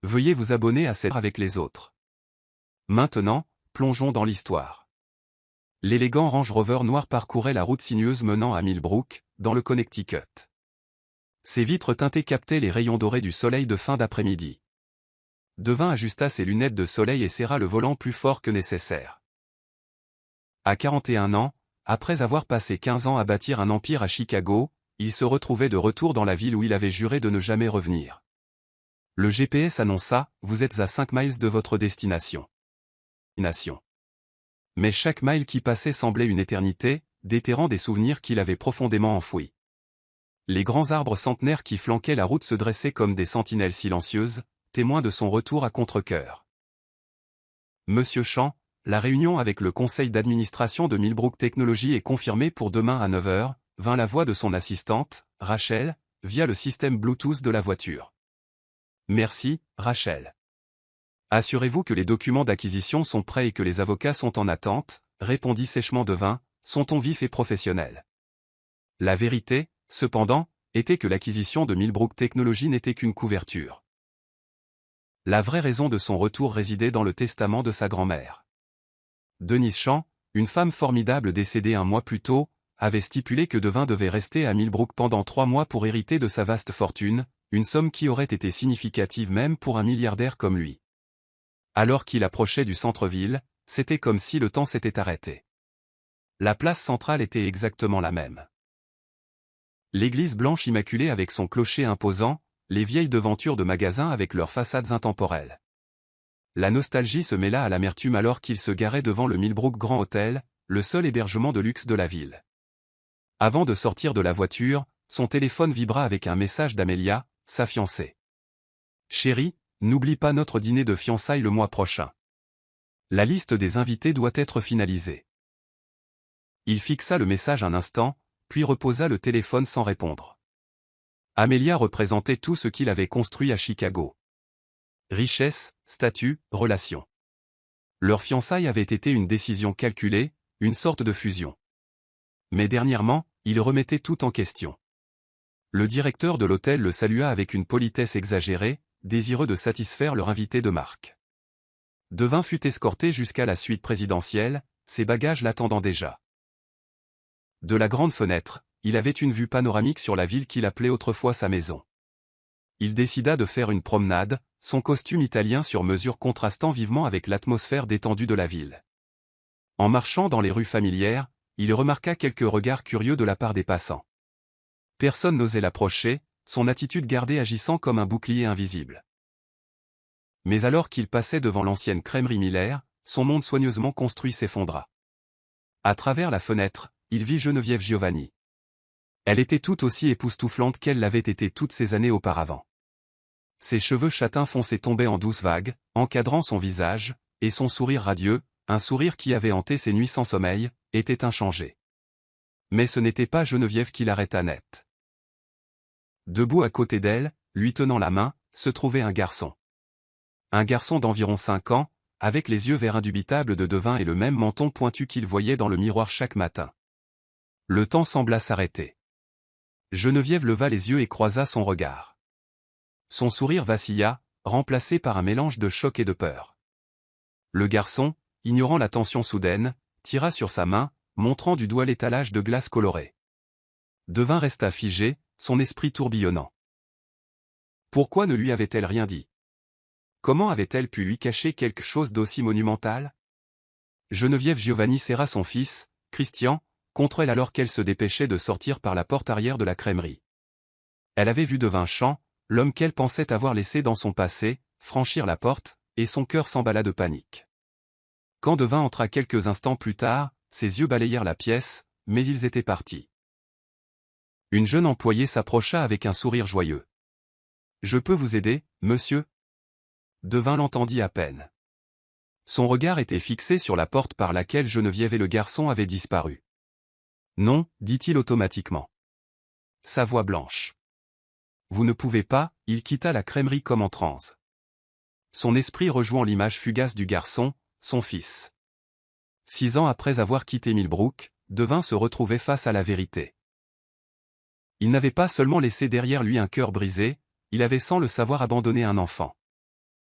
Veuillez vous abonner à cette avec les autres. Maintenant, plongeons dans l'histoire. L'élégant Range Rover noir parcourait la route sinueuse menant à Millbrook, dans le Connecticut. Ses vitres teintées captaient les rayons dorés du soleil de fin d'après-midi. Devin ajusta ses lunettes de soleil et serra le volant plus fort que nécessaire. À 41 ans, après avoir passé 15 ans à bâtir un empire à Chicago, il se retrouvait de retour dans la ville où il avait juré de ne jamais revenir. Le GPS annonça « Vous êtes à 5 miles de votre destination ». Mais chaque mile qui passait semblait une éternité, déterrant des souvenirs qu'il avait profondément enfouis. Les grands arbres centenaires qui flanquaient la route se dressaient comme des sentinelles silencieuses, témoins de son retour à contre-cœur. Monsieur Champ, la réunion avec le conseil d'administration de Millbrook Technologies est confirmée pour demain à 9 h, vint la voix de son assistante, Rachel, via le système Bluetooth de la voiture. Merci, Rachel. Assurez-vous que les documents d'acquisition sont prêts et que les avocats sont en attente, répondit sèchement Devin, son ton vif et professionnel. La vérité, cependant, était que l'acquisition de Millbrook Technologies n'était qu'une couverture. La vraie raison de son retour résidait dans le testament de sa grand-mère. Denise Champ, une femme formidable décédée un mois plus tôt, avait stipulé que Devin devait rester à Millbrook pendant 3 mois pour hériter de sa vaste fortune, une somme qui aurait été significative même pour un milliardaire comme lui. Alors qu'il approchait du centre-ville, c'était comme si le temps s'était arrêté. La place centrale était exactement la même. L'église blanche immaculée avec son clocher imposant, les vieilles devantures de magasins avec leurs façades intemporelles. La nostalgie se mêla à l'amertume alors qu'il se garait devant le Millbrook Grand Hotel, le seul hébergement de luxe de la ville. Avant de sortir de la voiture, son téléphone vibra avec un message d'Amelia, sa fiancée. « Chérie, n'oublie pas notre dîner de fiançailles le mois prochain. La liste des invités doit être finalisée. » Il fixa le message un instant, puis reposa le téléphone sans répondre. Amelia représentait tout ce qu'il avait construit à Chicago. Richesse, statut, relations. Leur fiançailles avait été une décision calculée, une sorte de fusion. Mais dernièrement, il remettait tout en question. Le directeur de l'hôtel le salua avec une politesse exagérée, désireux de satisfaire leur invité de marque. Devin fut escorté jusqu'à la suite présidentielle, ses bagages l'attendant déjà. De la grande fenêtre, il avait une vue panoramique sur la ville qu'il appelait autrefois sa maison. Il décida de faire une promenade, son costume italien sur mesure contrastant vivement avec l'atmosphère détendue de la ville. En marchant dans les rues familières, il remarqua quelques regards curieux de la part des passants. Personne n'osait l'approcher, son attitude gardée agissant comme un bouclier invisible. Mais alors qu'il passait devant l'ancienne crèmerie Miller, son monde soigneusement construit s'effondra. À travers la fenêtre, il vit Geneviève Giovanni. Elle était tout aussi époustouflante qu'elle l'avait été toutes ces années auparavant. Ses cheveux châtains foncés tombaient en douces vagues, encadrant son visage, et son sourire radieux, un sourire qui avait hanté ses nuits sans sommeil, était inchangé. Mais ce n'était pas Geneviève qui l'arrêta net. Debout à côté d'elle, lui tenant la main, se trouvait un garçon. Un garçon d'environ 5 ans, avec les yeux verts indubitables de Devin et le même menton pointu qu'il voyait dans le miroir chaque matin. Le temps sembla s'arrêter. Geneviève leva les yeux et croisa son regard. Son sourire vacilla, remplacé par un mélange de choc et de peur. Le garçon, ignorant la tension soudaine, tira sur sa main, montrant du doigt l'étalage de glace colorée. Devin resta figé, son esprit tourbillonnant. Pourquoi ne lui avait-elle rien dit? Comment avait-elle pu lui cacher quelque chose d'aussi monumental? Geneviève Giovanni serra son fils, Christian, contre elle alors qu'elle se dépêchait de sortir par la porte arrière de la crèmerie. Elle avait vu Devin Champ, l'homme qu'elle pensait avoir laissé dans son passé, franchir la porte, et son cœur s'emballa de panique. Quand Devin entra quelques instants plus tard, ses yeux balayèrent la pièce, mais ils étaient partis. Une jeune employée s'approcha avec un sourire joyeux. « Je peux vous aider, monsieur ?» Devin l'entendit à peine. Son regard était fixé sur la porte par laquelle Geneviève et le garçon avaient disparu. « Non, dit-il automatiquement. Sa voix blanche. « Vous ne pouvez pas », il quitta la crèmerie comme en transe. Son esprit rejoint l'image fugace du garçon, son fils. 6 ans après avoir quitté Millbrook, Devin se retrouvait face à la vérité. Il n'avait pas seulement laissé derrière lui un cœur brisé, il avait sans le savoir abandonné un enfant.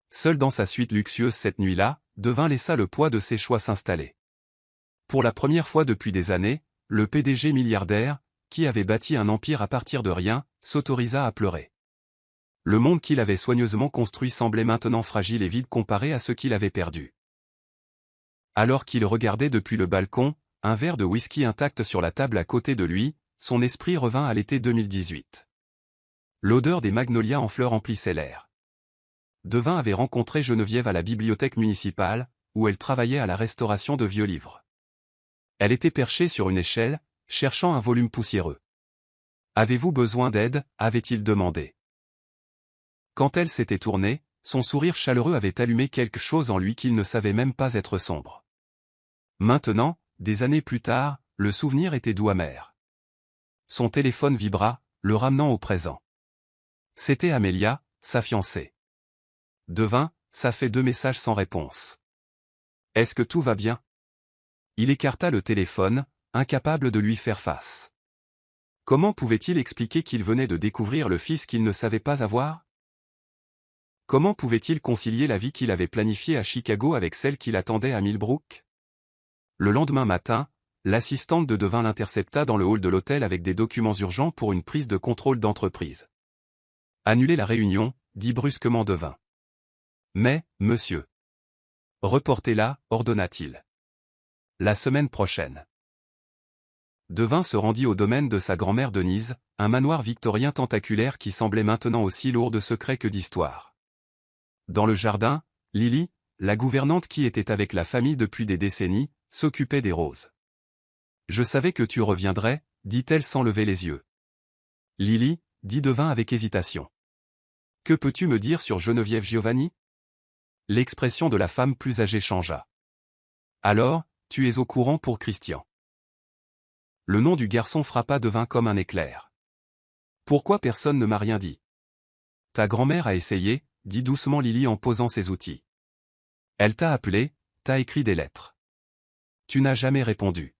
Seul dans sa suite luxueuse cette nuit-là, Devin laissa le poids de ses choix s'installer. Pour la première fois depuis des années, le PDG milliardaire, qui avait bâti un empire à partir de rien, s'autorisa à pleurer. Le monde qu'il avait soigneusement construit semblait maintenant fragile et vide comparé à ce qu'il avait perdu. Alors qu'il regardait depuis le balcon, un verre de whisky intact sur la table à côté de lui, son esprit revint à l'été 2018. L'odeur des magnolias en fleurs emplissait l'air. Devin avait rencontré Geneviève à la bibliothèque municipale, où elle travaillait à la restauration de vieux livres. Elle était perchée sur une échelle, cherchant un volume poussiéreux. « Avez-vous besoin d'aide » avait-il demandé. Quand elle s'était tournée, son sourire chaleureux avait allumé quelque chose en lui qu'il ne savait même pas être sombre. Maintenant, des années plus tard, le souvenir était doux amer. Son téléphone vibra, le ramenant au présent. C'était Amélia, sa fiancée. Devin, ça fait 2 messages sans réponse. Est-ce que tout va bien? Il écarta le téléphone, incapable de lui faire face. Comment pouvait-il expliquer qu'il venait de découvrir le fils qu'il ne savait pas avoir? Comment pouvait-il concilier la vie qu'il avait planifiée à Chicago avec celle qu'il attendait à Millbrook? Le lendemain matin, l'assistante de Devin l'intercepta dans le hall de l'hôtel avec des documents urgents pour une prise de contrôle d'entreprise. Annulez la réunion, dit brusquement Devin. Mais, monsieur. Reportez-la, ordonna-t-il. La semaine prochaine. Devin se rendit au domaine de sa grand-mère Denise, un manoir victorien tentaculaire qui semblait maintenant aussi lourd de secrets que d'histoire. Dans le jardin, Lily, la gouvernante qui était avec la famille depuis des décennies, s'occupait des roses. « Je savais que tu reviendrais, » dit-elle sans lever les yeux. « Lily, » dit Devin avec hésitation. « Que peux-tu me dire sur Geneviève Giovanni » L'expression de la femme plus âgée changea. « Alors, tu es au courant pour Christian. » Le nom du garçon frappa Devin comme un éclair. « Pourquoi personne ne m'a rien dit ?»« Ta grand-mère a essayé, » dit doucement Lily en posant ses outils. « Elle t'a appelé, t'a écrit des lettres. Tu n'as jamais répondu. »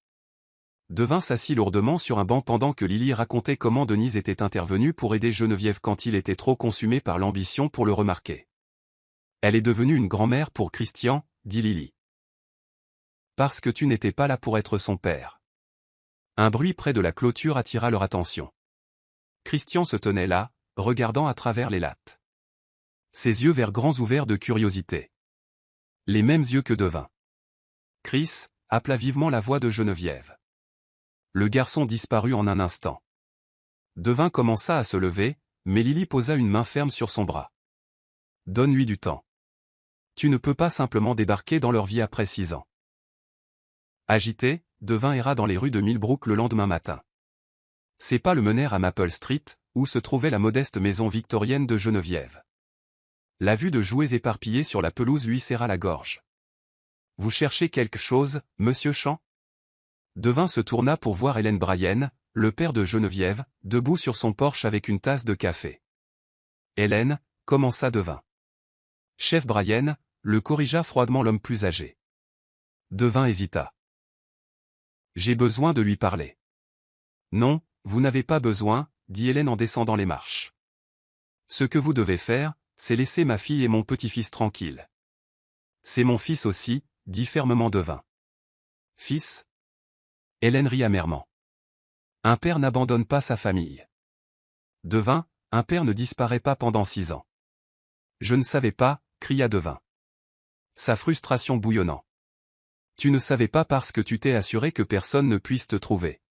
Devin s'assit lourdement sur un banc pendant que Lily racontait comment Denise était intervenue pour aider Geneviève quand il était trop consumé par l'ambition pour le remarquer. « Elle est devenue une grand-mère pour Christian, » dit Lily. « Parce que tu n'étais pas là pour être son père. » Un bruit près de la clôture attira leur attention. Christian se tenait là, regardant à travers les lattes. Ses yeux verts grands ouverts de curiosité. Les mêmes yeux que Devin. « Chris » appela vivement la voix de Geneviève. Le garçon disparut en un instant. Devin commença à se lever, mais Lily posa une main ferme sur son bras. « Donne-lui du temps. Tu ne peux pas simplement débarquer dans leur vie après 6 ans. » Agité, Devin erra dans les rues de Millbrook le lendemain matin. Ses pas le menèrent à Maple Street, où se trouvait la modeste maison victorienne de Geneviève. La vue de jouets éparpillés sur la pelouse lui serra la gorge. « Vous cherchez quelque chose, monsieur Champ ?» Devin se tourna pour voir Hélène Bryan, le père de Geneviève, debout sur son porche avec une tasse de café. « Hélène » commença Devin. Chef Bryan, le corrigea froidement l'homme plus âgé. Devin hésita. « J'ai besoin de lui parler. »« Non, vous n'avez pas besoin, » dit Hélène en descendant les marches. « Ce que vous devez faire, c'est laisser ma fille et mon petit-fils tranquilles. »« C'est mon fils aussi, » dit fermement Devin. « Fils ?» Hélène rit amèrement. « Un père n'abandonne pas sa famille. »« Devin, un père ne disparaît pas pendant 6 ans. »« Je ne savais pas, » cria Devin. Sa frustration bouillonnant. « Tu ne savais pas parce que tu t'es assuré que personne ne puisse te trouver. »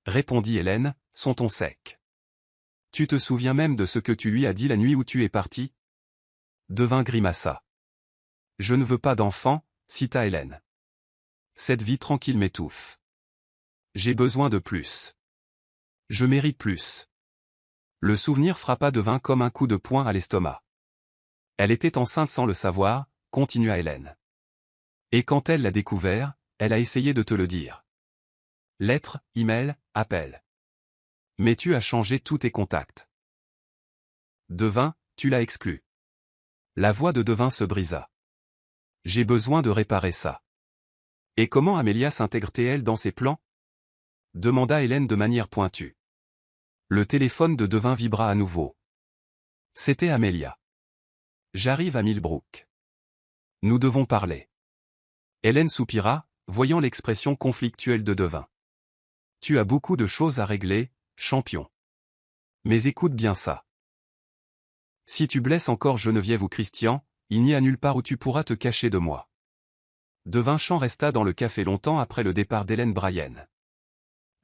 Répondit Hélène, son ton sec. « Tu te souviens même de ce que tu lui as dit la nuit où tu es parti ?» Devin grimaça. « Je ne veux pas d'enfant, » cita Hélène. « Cette vie tranquille m'étouffe. J'ai besoin de plus. Je mérite plus. » Le souvenir frappa Devin comme un coup de poing à l'estomac. « Elle était enceinte sans le savoir, » continua Hélène. « Et quand elle l'a découvert, elle a essayé de te le dire. Lettres, email, appels. Mais tu as changé tous tes contacts. Devin, tu l'as exclu. » La voix de Devin se brisa. « J'ai besoin de réparer ça. » « Et comment Amélia s'intègre-t-elle dans ses plans ?» demanda Hélène de manière pointue. Le téléphone de Devin vibra à nouveau. C'était Amélia. J'arrive à Millbrook. Nous devons parler. Hélène soupira, voyant l'expression conflictuelle de Devin. Tu as beaucoup de choses à régler, champion. Mais écoute bien ça. Si tu blesses encore Geneviève ou Christian, il n'y a nulle part où tu pourras te cacher de moi. Devin Champ resta dans le café longtemps après le départ d'Hélène Bryan.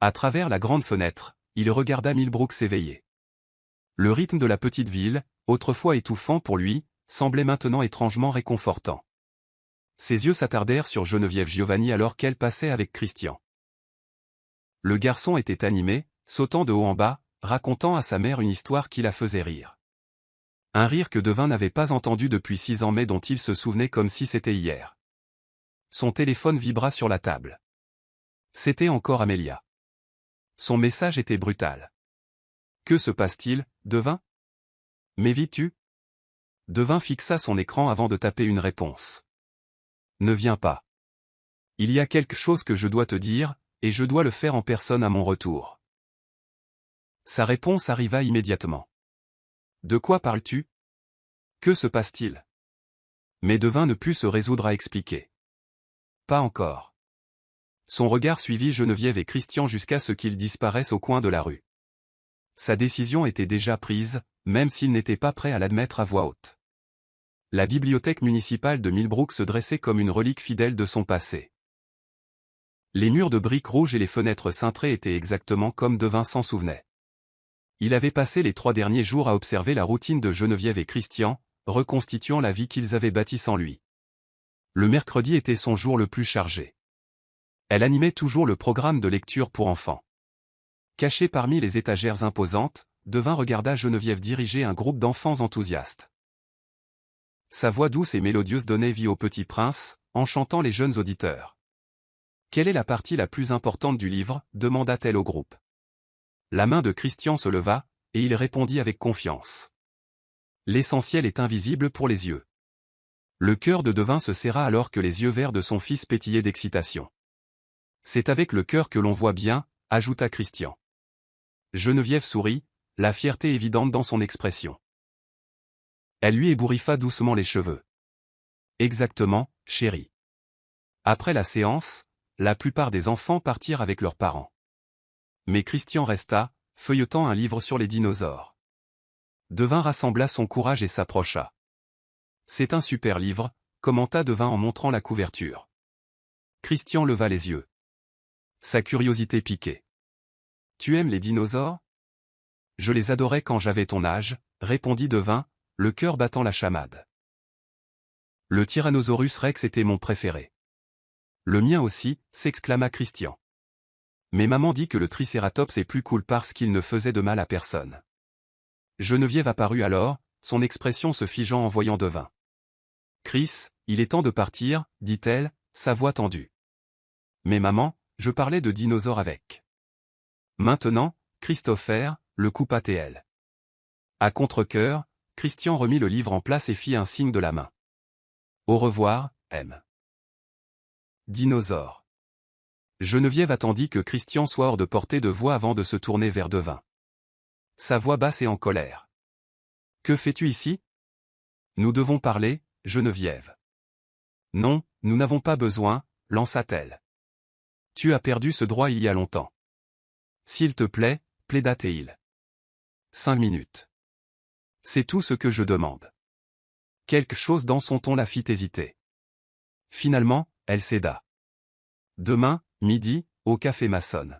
À travers la grande fenêtre, il regarda Millbrook s'éveiller. Le rythme de la petite ville, autrefois étouffant pour lui, semblait maintenant étrangement réconfortant. Ses yeux s'attardèrent sur Geneviève Giovanni alors qu'elle passait avec Christian. Le garçon était animé, sautant de haut en bas, racontant à sa mère une histoire qui la faisait rire. Un rire que Devin n'avait pas entendu depuis 6 ans mais dont il se souvenait comme si c'était hier. Son téléphone vibra sur la table. C'était encore Amélia. Son message était brutal. Que se passe-t-il, Devin? M'évites-tu? Devin fixa son écran avant de taper une réponse. Ne viens pas. Il y a quelque chose que je dois te dire, et je dois le faire en personne à mon retour. Sa réponse arriva immédiatement. De quoi parles-tu? Que se passe-t-il? Mais Devin ne put se résoudre à expliquer. Pas encore. Son regard suivit Geneviève et Christian jusqu'à ce qu'ils disparaissent au coin de la rue. Sa décision était déjà prise, même s'il n'était pas prêt à l'admettre à voix haute. La bibliothèque municipale de Millbrook se dressait comme une relique fidèle de son passé. Les murs de briques rouges et les fenêtres cintrées étaient exactement comme Devin s'en souvenait. Il avait passé les 3 derniers jours à observer la routine de Geneviève et Christian, reconstituant la vie qu'ils avaient bâtie sans lui. Le mercredi était son jour le plus chargé. Elle animait toujours le programme de lecture pour enfants. Caché parmi les étagères imposantes, Devin regarda Geneviève diriger un groupe d'enfants enthousiastes. Sa voix douce et mélodieuse donnait vie au petit prince, enchantant les jeunes auditeurs. « Quelle est la partie la plus importante du livre » demanda-t-elle au groupe. La main de Christian se leva, et il répondit avec confiance. L'essentiel est invisible pour les yeux. Le cœur de Devin se serra alors que les yeux verts de son fils pétillaient d'excitation. C'est avec le cœur que l'on voit bien, ajouta Christian. Geneviève sourit, la fierté évidente dans son expression. Elle lui ébouriffa doucement les cheveux. Exactement, chérie. Après la séance, la plupart des enfants partirent avec leurs parents. Mais Christian resta, feuilletant un livre sur les dinosaures. Devin rassembla son courage et s'approcha. C'est un super livre, commenta Devin en montrant la couverture. Christian leva les yeux. Sa curiosité piquait. Tu aimes les dinosaures? Je les adorais quand j'avais ton âge, répondit Devin, le cœur battant la chamade. Le Tyrannosaurus Rex était mon préféré. Le mien aussi, s'exclama Christian. Mais maman dit que le Tricératops est plus cool parce qu'il ne faisait de mal à personne. Geneviève apparut alors, son expression se figeant en voyant Devin. Chris, il est temps de partir, dit-elle, sa voix tendue. Mais maman, je parlais de dinosaures avec. Maintenant, Christopher, le coupa TL. À contre-cœur, Christian remit le livre en place et fit un signe de la main. Au revoir, M. Dinosaure. Geneviève attendit que Christian soit hors de portée de voix avant de se tourner vers Devin. Sa voix basse et en colère. Que fais-tu ici? Nous devons parler, Geneviève. Non, nous n'avons pas besoin, lança-t-elle. Tu as perdu ce droit il y a longtemps. S'il te plaît, plaida-t-il. 5 minutes. C'est tout ce que je demande. Quelque chose dans son ton la fit hésiter. Finalement, elle céda. Demain, midi, au café Mason.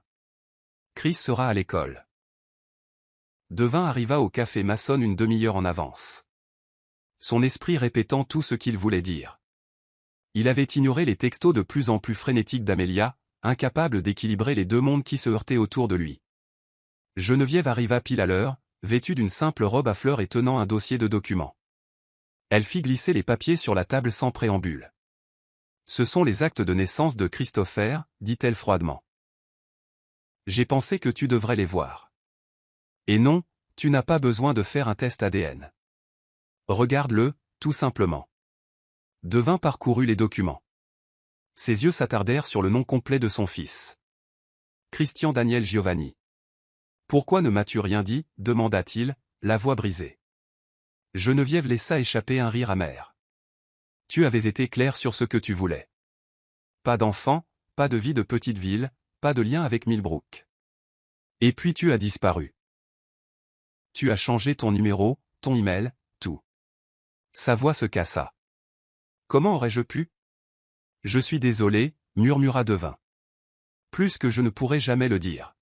Chris sera à l'école. Devin arriva au café Mason une demi-heure en avance. Son esprit répétant tout ce qu'il voulait dire. Il avait ignoré les textos de plus en plus frénétiques d'Amélia, incapable d'équilibrer les deux mondes qui se heurtaient autour de lui. Geneviève arriva pile à l'heure, vêtue d'une simple robe à fleurs et tenant un dossier de documents. Elle fit glisser les papiers sur la table sans préambule. Ce sont les actes de naissance de Christopher, dit-elle froidement. J'ai pensé que tu devrais les voir. Et non, tu n'as pas besoin de faire un test ADN. Regarde-le, tout simplement. Devin parcourut les documents. Ses yeux s'attardèrent sur le nom complet de son fils. Christian Daniel Giovanni. Pourquoi ne m'as-tu rien dit, demanda-t-il, la voix brisée. Geneviève laissa échapper un rire amer. Tu avais été clair sur ce que tu voulais. Pas d'enfant, pas de vie de petite ville, pas de lien avec Millbrook. Et puis tu as disparu. Tu as changé ton numéro, ton email, tout. Sa voix se cassa. Comment aurais-je pu? Je suis désolé, murmura Devin. Plus que je ne pourrais jamais le dire.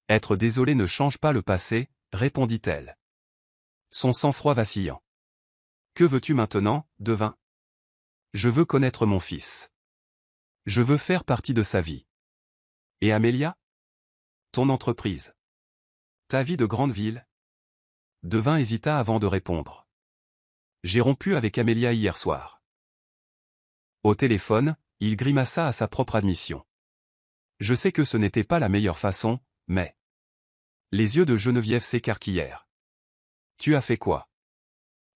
Être désolé ne change pas le passé, répondit-elle. Son sang-froid vacillant. Que veux-tu maintenant, Devin? Je veux connaître mon fils. Je veux faire partie de sa vie. Et Amélia? Ton entreprise. Ta vie de grande ville? Devin hésita avant de répondre. J'ai rompu avec Amélia hier soir. Au téléphone, il grimaça à sa propre admission. Je sais que ce n'était pas la meilleure façon, mais... Les yeux de Geneviève s'écarquillèrent. Tu as fait quoi?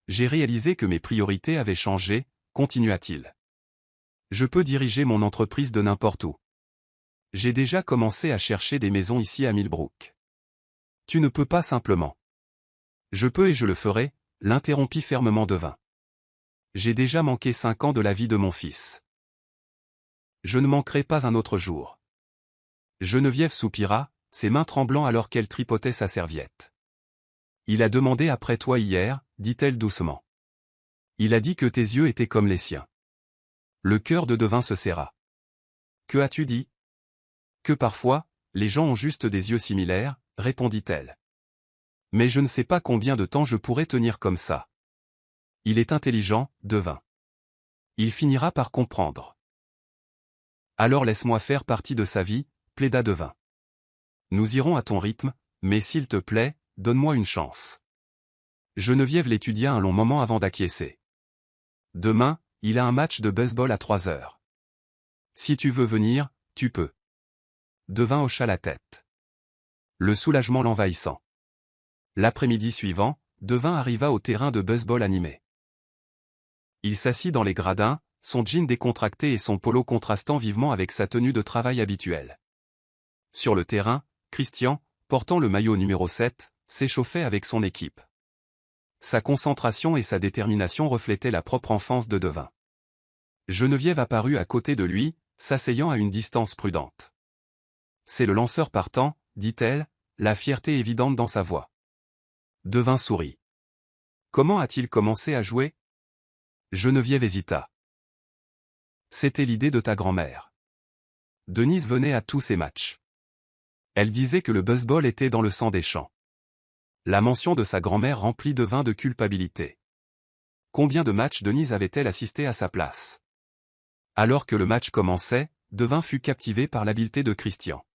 J'ai réalisé que mes priorités avaient changé, continua-t-il. Je peux diriger mon entreprise de n'importe où. J'ai déjà commencé à chercher des maisons ici à Millbrook. Tu ne peux pas simplement. Je peux et je le ferai, l'interrompit fermement Devin. J'ai déjà manqué 5 ans de la vie de mon fils. Je ne manquerai pas un autre jour. Geneviève soupira, ses mains tremblant alors qu'elle tripotait sa serviette. Il a demandé après toi hier, dit-elle doucement. Il a dit que tes yeux étaient comme les siens. Le cœur de Devin se serra. Que as-tu dit? Que parfois, les gens ont juste des yeux similaires, répondit-elle. Mais je ne sais pas combien de temps je pourrai tenir comme ça. Il est intelligent, Devin. Il finira par comprendre. Alors laisse-moi faire partie de sa vie, plaida Devin. Nous irons à ton rythme, mais s'il te plaît, donne-moi une chance. Geneviève l'étudia un long moment avant d'acquiescer. Demain, il a un match de baseball à 3 heures. Si tu veux venir, tu peux. Devin hocha la tête. Le soulagement l'envahissant. L'après-midi suivant, Devin arriva au terrain de baseball animé. Il s'assit dans les gradins, son jean décontracté et son polo contrastant vivement avec sa tenue de travail habituelle. Sur le terrain, Christian, portant le maillot numéro 7, s'échauffait avec son équipe. Sa concentration et sa détermination reflétaient la propre enfance de Devin. Geneviève apparut à côté de lui, s'asseyant à une distance prudente. C'est le lanceur partant, dit-elle, la fierté évidente dans sa voix. Devin sourit. Comment a-t-il commencé à jouer? Geneviève hésita. C'était l'idée de ta grand-mère. Denise venait à tous ses matchs. Elle disait que le baseball était dans le sang des champs. La mention de sa grand-mère remplit Devin de culpabilité. Combien de matchs Denise avait-elle assisté à sa place? Alors que le match commençait, Devin fut captivé par l'habileté de Christian.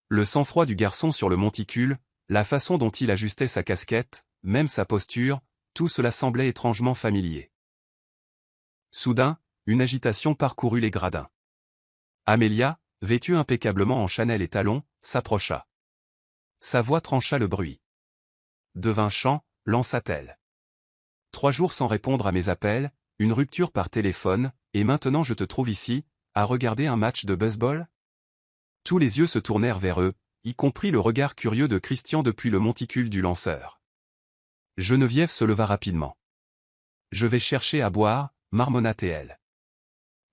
Le sang-froid du garçon sur le monticule, la façon dont il ajustait sa casquette, même sa posture, tout cela semblait étrangement familier. Soudain, une agitation parcourut les gradins. Amélia, vêtue impeccablement en Chanel et talons, s'approcha. Sa voix trancha le bruit. Devin chant, lança-t-elle. 3 jours sans répondre à mes appels, une rupture par téléphone, et maintenant je te trouve ici, à regarder un match de baseball? Tous les yeux se tournèrent vers eux, y compris le regard curieux de Christian depuis le monticule du lanceur. Geneviève se leva rapidement. Je vais chercher à boire, marmonna-t-elle.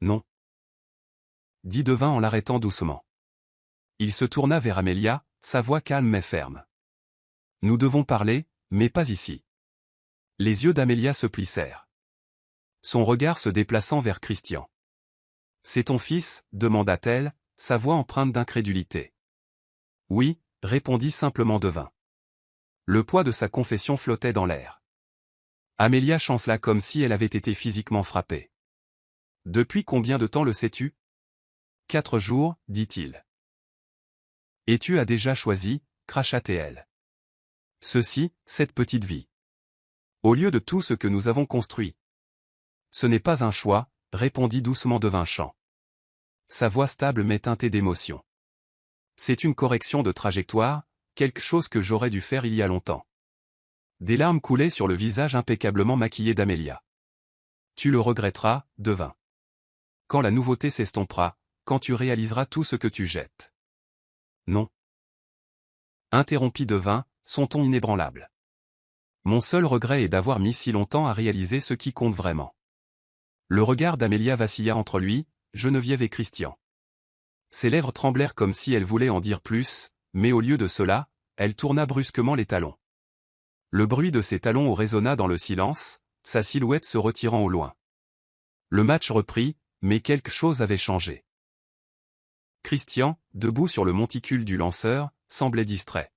Non. Dit Devin en l'arrêtant doucement. Il se tourna vers Amélia, sa voix calme mais ferme. Nous devons parler, mais pas ici. Les yeux d'Amélia se plissèrent. Son regard se déplaçant vers Christian. C'est ton fils, demanda-t-elle, sa voix empreinte d'incrédulité. Oui, répondit simplement Devin. Le poids de sa confession flottait dans l'air. Amélia chancela comme si elle avait été physiquement frappée. Depuis combien de temps le sais-tu? 4 jours, dit-il. Et tu as déjà choisi, cracha-t-elle. Ceci, cette petite vie. Au lieu de tout ce que nous avons construit. Ce n'est pas un choix, répondit doucement Devin chant. Sa voix stable mais teintée d'émotion. C'est une correction de trajectoire, quelque chose que j'aurais dû faire il y a longtemps. Des larmes coulaient sur le visage impeccablement maquillé d'Amélia. Tu le regretteras, Devin. Quand la nouveauté s'estompera, quand tu réaliseras tout ce que tu jettes. Non. Interrompit Devin, son ton inébranlable. Mon seul regret est d'avoir mis si longtemps à réaliser ce qui compte vraiment. Le regard d'Amélia vacilla entre lui, Geneviève et Christian. Ses lèvres tremblèrent comme si elle voulait en dire plus, mais au lieu de cela, elle tourna brusquement les talons. Le bruit de ses talons résonna dans le silence, sa silhouette se retirant au loin. Le match reprit, mais quelque chose avait changé. Christian, debout sur le monticule du lanceur, semblait distrait.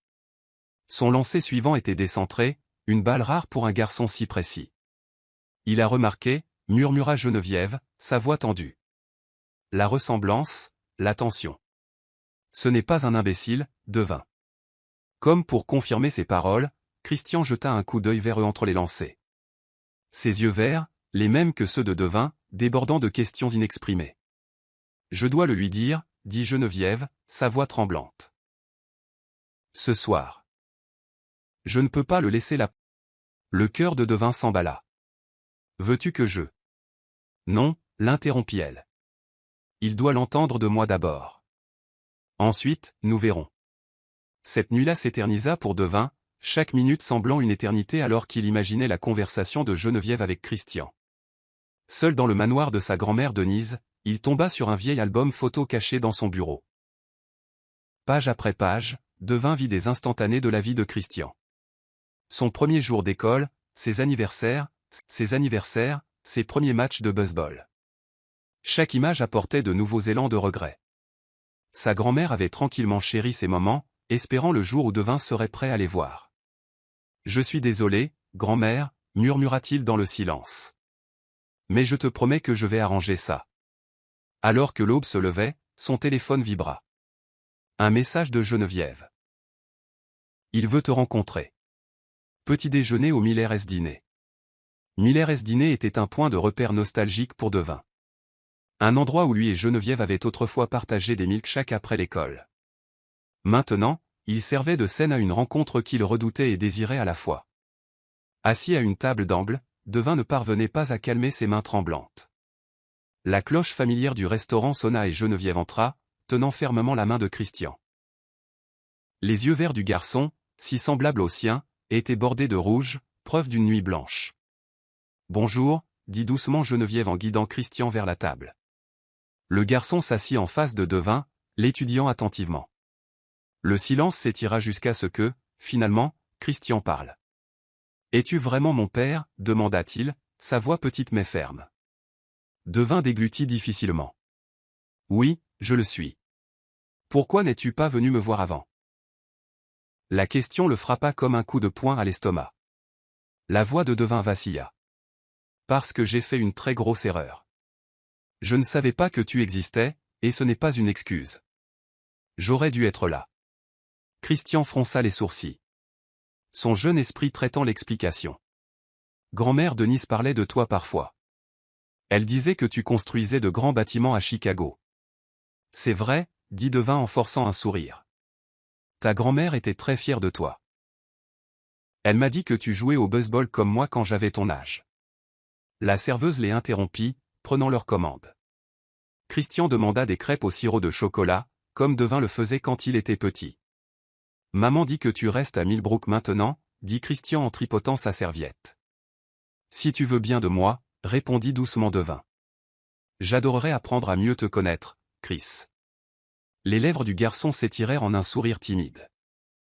Son lancer suivant était décentré, une balle rare pour un garçon si précis. Il a remarqué, murmura Geneviève, sa voix tendue. La ressemblance, l'attention. Ce n'est pas un imbécile, Devin. Comme pour confirmer ses paroles, Christian jeta un coup d'œil vers eux entre les lancers. Ses yeux verts, les mêmes que ceux de Devin, débordant de questions inexprimées. Je dois le lui dire, dit Geneviève, sa voix tremblante. Ce soir. Je ne peux pas le laisser là. Le cœur de Devin s'emballa. Veux-tu que je... Non, l'interrompit-elle. Il doit l'entendre de moi d'abord. Ensuite, nous verrons. Cette nuit-là s'éternisa pour Devin, chaque minute semblant une éternité alors qu'il imaginait la conversation de Geneviève avec Christian. Seul dans le manoir de sa grand-mère Denise, il tomba sur un vieil album photo caché dans son bureau. Page après page, Devin vit des instantanés de la vie de Christian. Son premier jour d'école, ses anniversaires, ses premiers matchs de baseball. Chaque image apportait de nouveaux élans de regret. Sa grand-mère avait tranquillement chéri ces moments, espérant le jour où Devin serait prêt à les voir. « Je suis désolé, grand-mère, murmura-t-il dans le silence. Mais je te promets que je vais arranger ça. » Alors que l'aube se levait, son téléphone vibra. Un message de Geneviève. Il veut te rencontrer. Petit déjeuner au Miller S Dîner. Miller S Dîner était un point de repère nostalgique pour Devin. Un endroit où lui et Geneviève avaient autrefois partagé des milkshakes après l'école. Maintenant, il servait de scène à une rencontre qu'il redoutait et désirait à la fois. Assis à une table d'angle, Devin ne parvenait pas à calmer ses mains tremblantes. La cloche familière du restaurant sonna et Geneviève entra, tenant fermement la main de Christian. Les yeux verts du garçon, si semblables aux siens, étaient bordés de rouge, preuve d'une nuit blanche. « Bonjour », dit doucement Geneviève en guidant Christian vers la table. Le garçon s'assit en face de Devin, l'étudiant attentivement. Le silence s'étira jusqu'à ce que, finalement, Christian parle. « Es-tu vraiment mon père » demanda-t-il, sa voix petite mais ferme. Devin déglutit difficilement. « Oui, je le suis. Pourquoi n'es-tu pas venu me voir avant ?» La question le frappa comme un coup de poing à l'estomac. La voix de Devin vacilla. « Parce que j'ai fait une très grosse erreur. Je ne savais pas que tu existais, et ce n'est pas une excuse. J'aurais dû être là. » Christian fronça les sourcils. Son jeune esprit traitant l'explication. « Grand-mère Denise parlait de toi parfois. Elle disait que tu construisais de grands bâtiments à Chicago. »« C'est vrai, » dit Devin en forçant un sourire. « Ta grand-mère était très fière de toi. Elle m'a dit que tu jouais au baseball comme moi quand j'avais ton âge. » La serveuse les interrompit, prenant leur commande. Christian demanda des crêpes au sirop de chocolat, comme Devin le faisait quand il était petit. « Maman dit que tu restes à Millbrook maintenant, » dit Christian en tripotant sa serviette. « Si tu veux bien de moi, » répondit doucement Devin. « J'adorerais apprendre à mieux te connaître, Chris. » Les lèvres du garçon s'étirèrent en un sourire timide.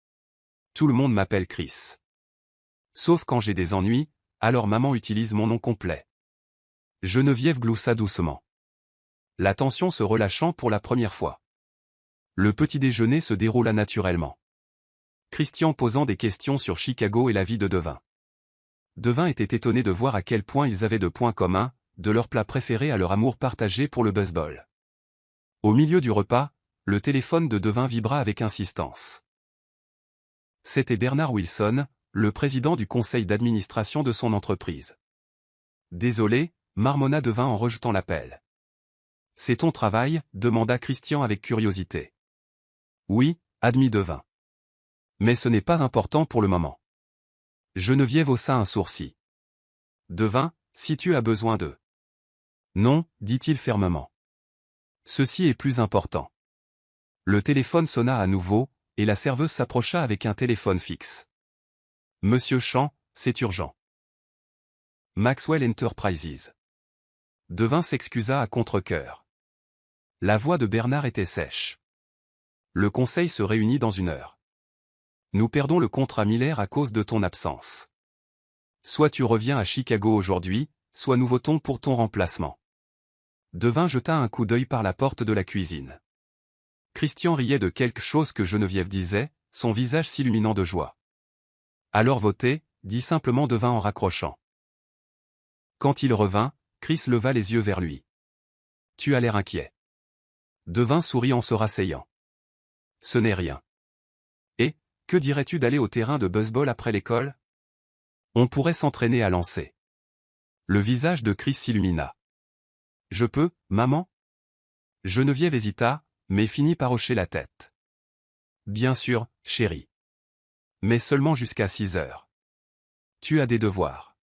« Tout le monde m'appelle Chris. Sauf quand j'ai des ennuis, alors maman utilise mon nom complet. » Geneviève gloussa doucement. La tension se relâchant pour la première fois. Le petit déjeuner se déroula naturellement. Christian posant des questions sur Chicago et la vie de Devin. Devin était étonné de voir à quel point ils avaient de points communs, de leur plat préféré à leur amour partagé pour le baseball. Au milieu du repas, le téléphone de Devin vibra avec insistance. C'était Bernard Wilson, le président du conseil d'administration de son entreprise. « Désolé », marmonna Devin en rejetant l'appel. « C'est ton travail » demanda Christian avec curiosité. « Oui », admit Devin. « Mais ce n'est pas important pour le moment. » Geneviève haussa un sourcil. « Devin, si tu as besoin d'eux. »« Non » dit-il fermement. « Ceci est plus important. » Le téléphone sonna à nouveau, et la serveuse s'approcha avec un téléphone fixe. « Monsieur Champ » c'est urgent. Maxwell Enterprises. Devin s'excusa à contre-cœur. La voix de Bernard était sèche. Le conseil se réunit dans 1 heure. Nous perdons le contrat Miller à cause de ton absence. Soit tu reviens à Chicago aujourd'hui, soit nous votons pour ton remplacement. Devin jeta un coup d'œil par la porte de la cuisine. Christian riait de quelque chose que Geneviève disait, son visage s'illuminant de joie. Alors votez, dit simplement Devin en raccrochant. Quand il revint, Chris leva les yeux vers lui. Tu as l'air inquiet. Devin sourit en se rasseyant. Ce n'est rien. Et, que dirais-tu d'aller au terrain de baseball après l'école? On pourrait s'entraîner à lancer. Le visage de Chris s'illumina. Je peux, maman? Geneviève hésita, mais finit par hocher la tête. Bien sûr, chérie. Mais seulement jusqu'à 6 heures. Tu as des devoirs.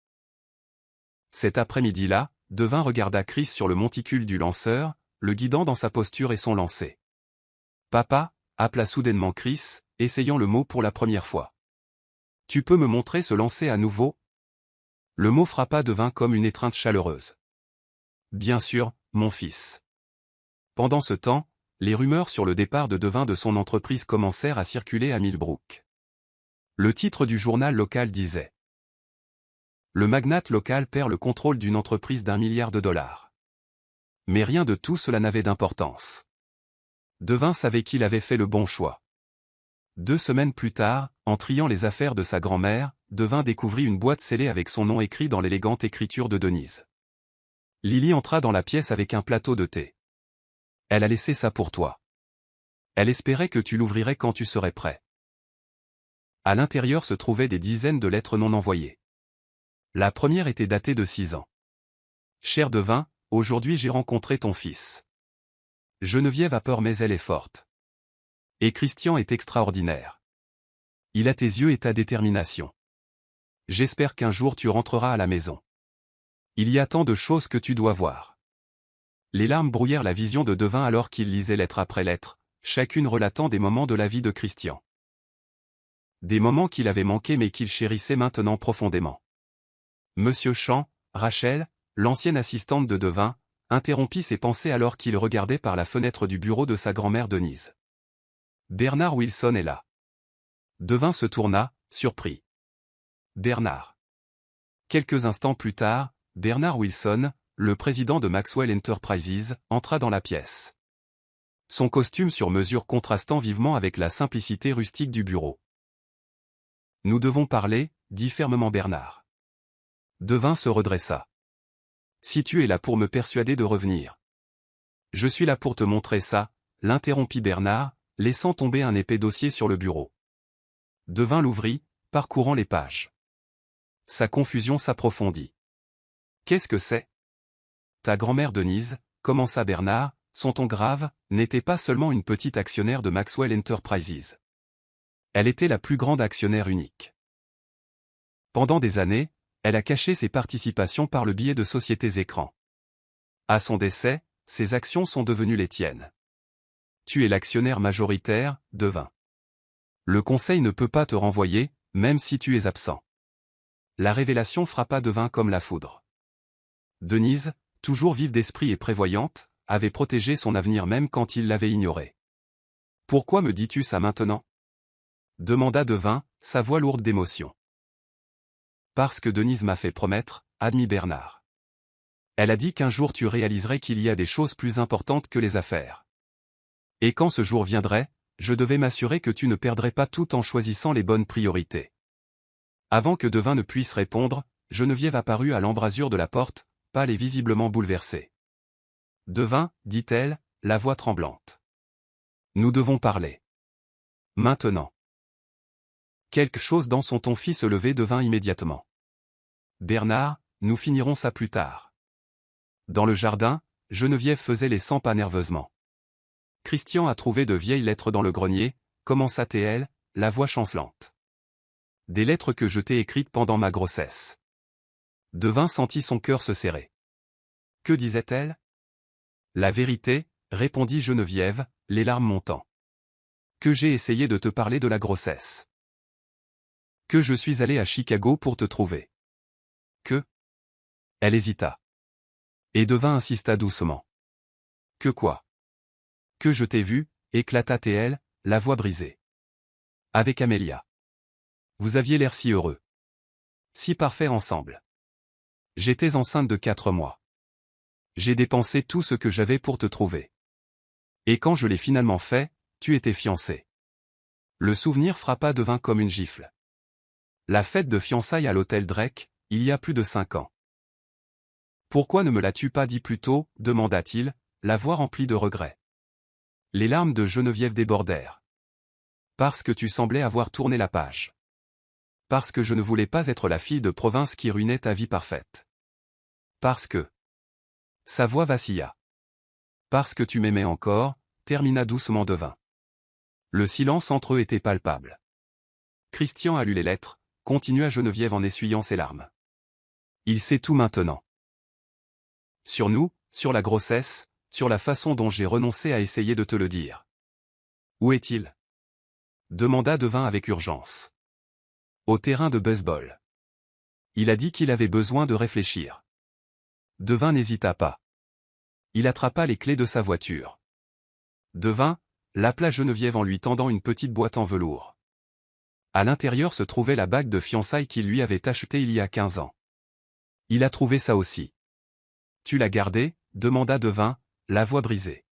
Cet après-midi-là, Devin regarda Chris sur le monticule du lanceur, le guidant dans sa posture et son lancer. Papa, appela soudainement Chris, essayant le mot pour la première fois. Tu peux me montrer ce lancer à nouveau? Le mot frappa Devin comme une étreinte chaleureuse. Bien sûr, mon fils. Pendant ce temps, les rumeurs sur le départ de Devin de son entreprise commencèrent à circuler à Millbrook. Le titre du journal local disait: Le magnate local perd le contrôle d'une entreprise d'1 milliard de dollars. Mais rien de tout cela n'avait d'importance. Devin savait qu'il avait fait le bon choix. 2 semaines plus tard, en triant les affaires de sa grand-mère, Devin découvrit une boîte scellée avec son nom écrit dans l'élégante écriture de Denise. Lily entra dans la pièce avec un plateau de thé. Elle a laissé ça pour toi. Elle espérait que tu l'ouvrirais quand tu serais prêt. À l'intérieur se trouvaient des dizaines de lettres non envoyées. La première était datée de 6 ans. Cher Devin, aujourd'hui j'ai rencontré ton fils. Geneviève a peur mais elle est forte. Et Christian est extraordinaire. Il a tes yeux et ta détermination. J'espère qu'un jour tu rentreras à la maison. Il y a tant de choses que tu dois voir. Les larmes brouillèrent la vision de Devin alors qu'il lisait lettre après lettre, chacune relatant des moments de la vie de Christian. Des moments qu'il avait manqués mais qu'il chérissait maintenant profondément. Monsieur Champ, Rachel, l'ancienne assistante de Devin, interrompit ses pensées alors qu'il regardait par la fenêtre du bureau de sa grand-mère Denise. Bernard Wilson est là. Devin se tourna, surpris. Bernard. Quelques instants plus tard, Bernard Wilson, le président de Maxwell Enterprises, entra dans la pièce. Son costume sur mesure contrastant vivement avec la simplicité rustique du bureau. Nous devons parler, dit fermement Bernard. Devin se redressa. Si tu es là pour me persuader de revenir. Je suis là pour te montrer ça, l'interrompit Bernard, laissant tomber un épais dossier sur le bureau. Devin l'ouvrit, parcourant les pages. Sa confusion s'approfondit. Qu'est-ce que c'est? Ta grand-mère Denise, commença Bernard, son ton grave, n'était pas seulement une petite actionnaire de Maxwell Enterprises. Elle était la plus grande actionnaire unique. Pendant des années, elle a caché ses participations par le biais de sociétés écrans. À son décès, ses actions sont devenues les tiennes. Tu es l'actionnaire majoritaire, Devin. Le conseil ne peut pas te renvoyer, même si tu es absent. La révélation frappa Devin comme la foudre. Denise, toujours vive d'esprit et prévoyante, avait protégé son avenir même quand il l'avait ignoré. Pourquoi me dis-tu ça maintenant? Demanda Devin, sa voix lourde d'émotion. Parce que Denise m'a fait promettre, admit Bernard. Elle a dit qu'un jour tu réaliserais qu'il y a des choses plus importantes que les affaires. Et quand ce jour viendrait, je devais m'assurer que tu ne perdrais pas tout en choisissant les bonnes priorités. Avant que Devin ne puisse répondre, Geneviève apparut à l'embrasure de la porte, pâle et visiblement bouleversée. Devin, dit-elle, la voix tremblante. Nous devons parler. Maintenant. Quelque chose dans son ton fit se lever Devin immédiatement. Bernard, nous finirons ça plus tard. Dans le jardin, Geneviève faisait les 100 pas nerveusement. Christian a trouvé de vieilles lettres dans le grenier, commença-t-elle, la voix chancelante. Des lettres que je t'ai écrites pendant ma grossesse. Devin sentit son cœur se serrer. Que disait-elle? La vérité, répondit Geneviève, les larmes montant. Que j'ai essayé de te parler de la grossesse. Que je suis allé à Chicago pour te trouver. Que? Elle hésita. Et Devin insista doucement. Que quoi? Que je t'ai vu, éclata T.L., la voix brisée. Avec Amelia. Vous aviez l'air si heureux. Si parfait ensemble. J'étais enceinte de 4 mois. J'ai dépensé tout ce que j'avais pour te trouver. Et quand je l'ai finalement fait, tu étais fiancé. Le souvenir frappa Devin comme une gifle. La fête de fiançailles à l'hôtel Drake, il y a plus de 5 ans. Pourquoi ne me l'as-tu pas dit plus tôt, demanda-t-il, la voix remplie de regret. Les larmes de Geneviève débordèrent. Parce que tu semblais avoir tourné la page. Parce que je ne voulais pas être la fille de province qui ruinait ta vie parfaite. Parce que... Sa voix vacilla. Parce que tu m'aimais encore, termina doucement Devin. Le silence entre eux était palpable. Christian a lu les lettres, continua Geneviève en essuyant ses larmes. Il sait tout maintenant. Sur nous, sur la grossesse, sur la façon dont j'ai renoncé à essayer de te le dire. Où est-il? Demanda Devin avec urgence. Au terrain de baseball. Il a dit qu'il avait besoin de réfléchir. Devin n'hésita pas. Il attrapa les clés de sa voiture. Devin, l'appela Geneviève en lui tendant une petite boîte en velours. À l'intérieur se trouvait la bague de fiançailles qu'il lui avait achetée il y a 15 ans. Il a trouvé ça aussi. Tu l'as gardée? Demanda Devin, la voix brisée.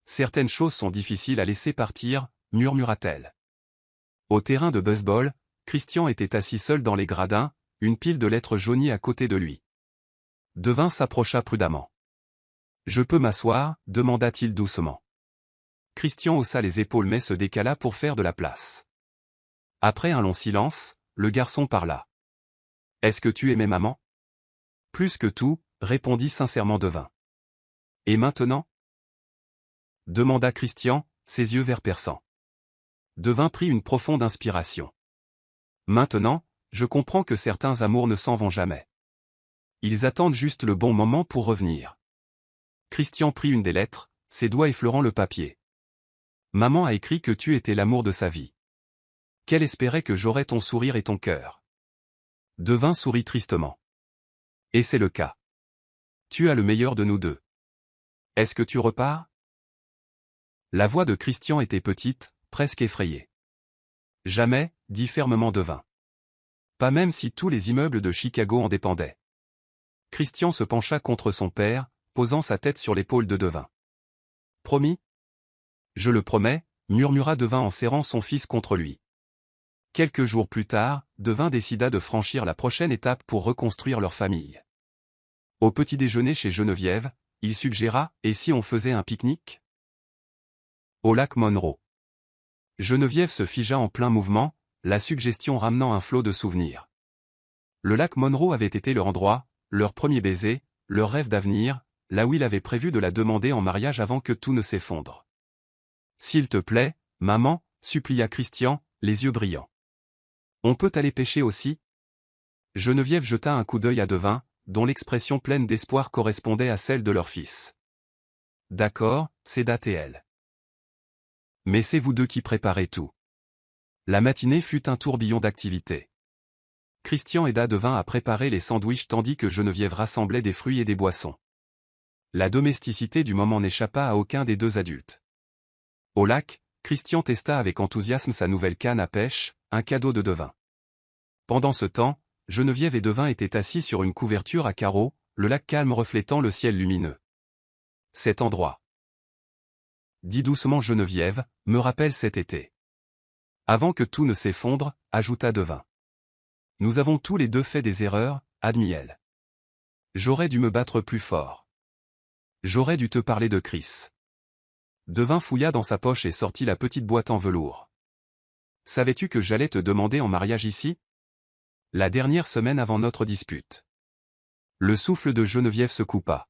Certaines choses sont difficiles à laisser partir, murmura-t-elle. Au terrain de baseball, Christian était assis seul dans les gradins, une pile de lettres jaunies à côté de lui. Devin s'approcha prudemment. Je peux m'asseoir? Demanda-t-il doucement. Christian haussa les épaules mais se décala pour faire de la place. Après un long silence, le garçon parla. Est-ce que tu aimais maman? Plus que tout, répondit sincèrement Devin. Et maintenant? Demanda Christian, ses yeux vert perçants. Devin prit une profonde inspiration. Maintenant, je comprends que certains amours ne s'en vont jamais. Ils attendent juste le bon moment pour revenir. Christian prit une des lettres, ses doigts effleurant le papier. Maman a écrit que tu étais l'amour de sa vie. Qu'elle espérait que j'aurais ton sourire et ton cœur. Devin sourit tristement. Et c'est le cas. Tu as le meilleur de nous deux. Est-ce que tu repars? La voix de Christian était petite, presque effrayée. Jamais, dit fermement Devin. Pas même si tous les immeubles de Chicago en dépendaient. Christian se pencha contre son père, posant sa tête sur l'épaule de Devin. Promis? Je le promets, murmura Devin en serrant son fils contre lui. Quelques jours plus tard, Devin décida de franchir la prochaine étape pour reconstruire leur famille. Au petit déjeuner chez Geneviève, il suggéra « Et si on faisait un pique-nique » au lac Monroe. Geneviève se figea en plein mouvement, la suggestion ramenant un flot de souvenirs. Le lac Monroe avait été leur endroit, leur premier baiser, leur rêve d'avenir, là où il avait prévu de la demander en mariage avant que tout ne s'effondre. « S'il te plaît, maman, supplia Christian, les yeux brillants. On peut aller pêcher aussi? Geneviève jeta un coup d'œil à Devin, dont l'expression pleine d'espoir correspondait à celle de leur fils. D'accord, céda T.L. Mais c'est vous deux qui préparez tout. La matinée fut un tourbillon d'activités. Christian aida Devin à préparer les sandwichs tandis que Geneviève rassemblait des fruits et des boissons. La domesticité du moment n'échappa à aucun des deux adultes. Au lac, Christian testa avec enthousiasme sa nouvelle canne à pêche, un cadeau de Devin. Pendant ce temps, Geneviève et Devin étaient assis sur une couverture à carreaux, le lac calme reflétant le ciel lumineux. Cet endroit, dit doucement Geneviève, me rappelle cet été. Avant que tout ne s'effondre, ajouta Devin. Nous avons tous les deux fait des erreurs, admit-elle. J'aurais dû me battre plus fort. J'aurais dû te parler de Chris. Devin fouilla dans sa poche et sortit la petite boîte en velours. Savais-tu que j'allais te demander en mariage ici? La dernière semaine avant notre dispute. Le souffle de Geneviève se coupa.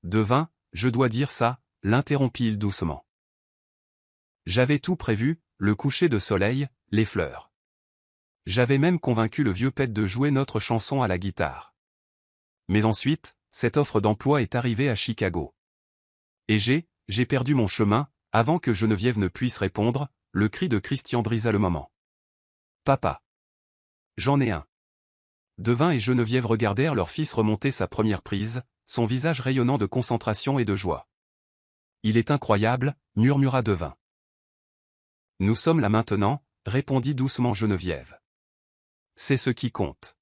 Devin, je dois dire ça, l'interrompit-il doucement. J'avais tout prévu, le coucher de soleil, les fleurs. J'avais même convaincu le vieux Pet de jouer notre chanson à la guitare. Mais ensuite, cette offre d'emploi est arrivée à Chicago. Et j'ai perdu mon chemin, avant que Geneviève ne puisse répondre, le cri de Christian brisa le moment. Papa. J'en ai un. Devin et Geneviève regardèrent leur fils remonter sa première prise, son visage rayonnant de concentration et de joie. Il est incroyable, murmura Devin. Nous sommes là maintenant, répondit doucement Geneviève. C'est ce qui compte.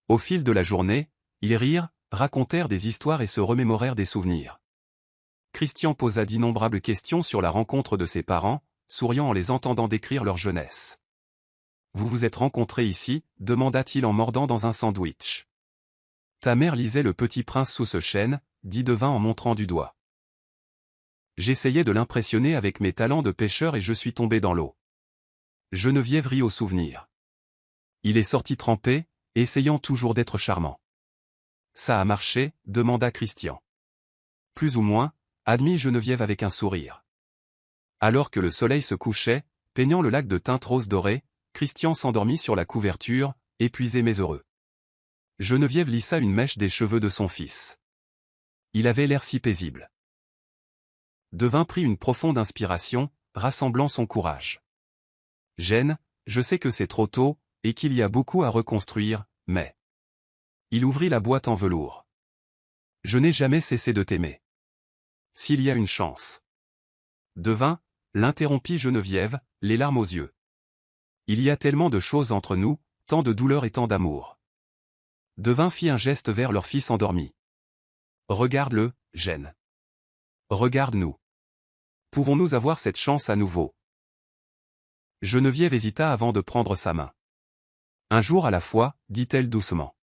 Au fil de la journée, ils rirent, racontèrent des histoires et se remémorèrent des souvenirs. Christian posa d'innombrables questions sur la rencontre de ses parents, souriant en les entendant décrire leur jeunesse. « Vous vous êtes rencontrés ici ?» demanda-t-il en mordant dans un sandwich. « Ta mère lisait Le Petit Prince sous ce chêne » dit Devin en montrant du doigt. « J'essayais de l'impressionner avec mes talents de pêcheur et je suis tombé dans l'eau. » Geneviève rit au souvenir. Il est sorti trempé, essayant toujours d'être charmant. « Ça a marché ?» demanda Christian. « Plus ou moins » admit Geneviève avec un sourire. Alors que le soleil se couchait, peignant le lac de teintes rose dorée, Christian s'endormit sur la couverture, épuisé mais heureux. Geneviève lissa une mèche des cheveux de son fils. Il avait l'air si paisible. Devin prit une profonde inspiration, rassemblant son courage. « Gêne, je sais que c'est trop tôt, et qu'il y a beaucoup à reconstruire, mais... » Il ouvrit la boîte en velours. « Je n'ai jamais cessé de t'aimer. S'il y a une chance. » Devin, l'interrompit Geneviève, les larmes aux yeux. « Il y a tellement de choses entre nous, tant de douleur et tant d'amour. » Devin fit un geste vers leur fils endormi. « Regarde-le, Gêne. Regarde-nous. Pouvons-nous avoir cette chance à nouveau ?» Geneviève hésita avant de prendre sa main. « Un jour à la fois, dit-elle doucement. »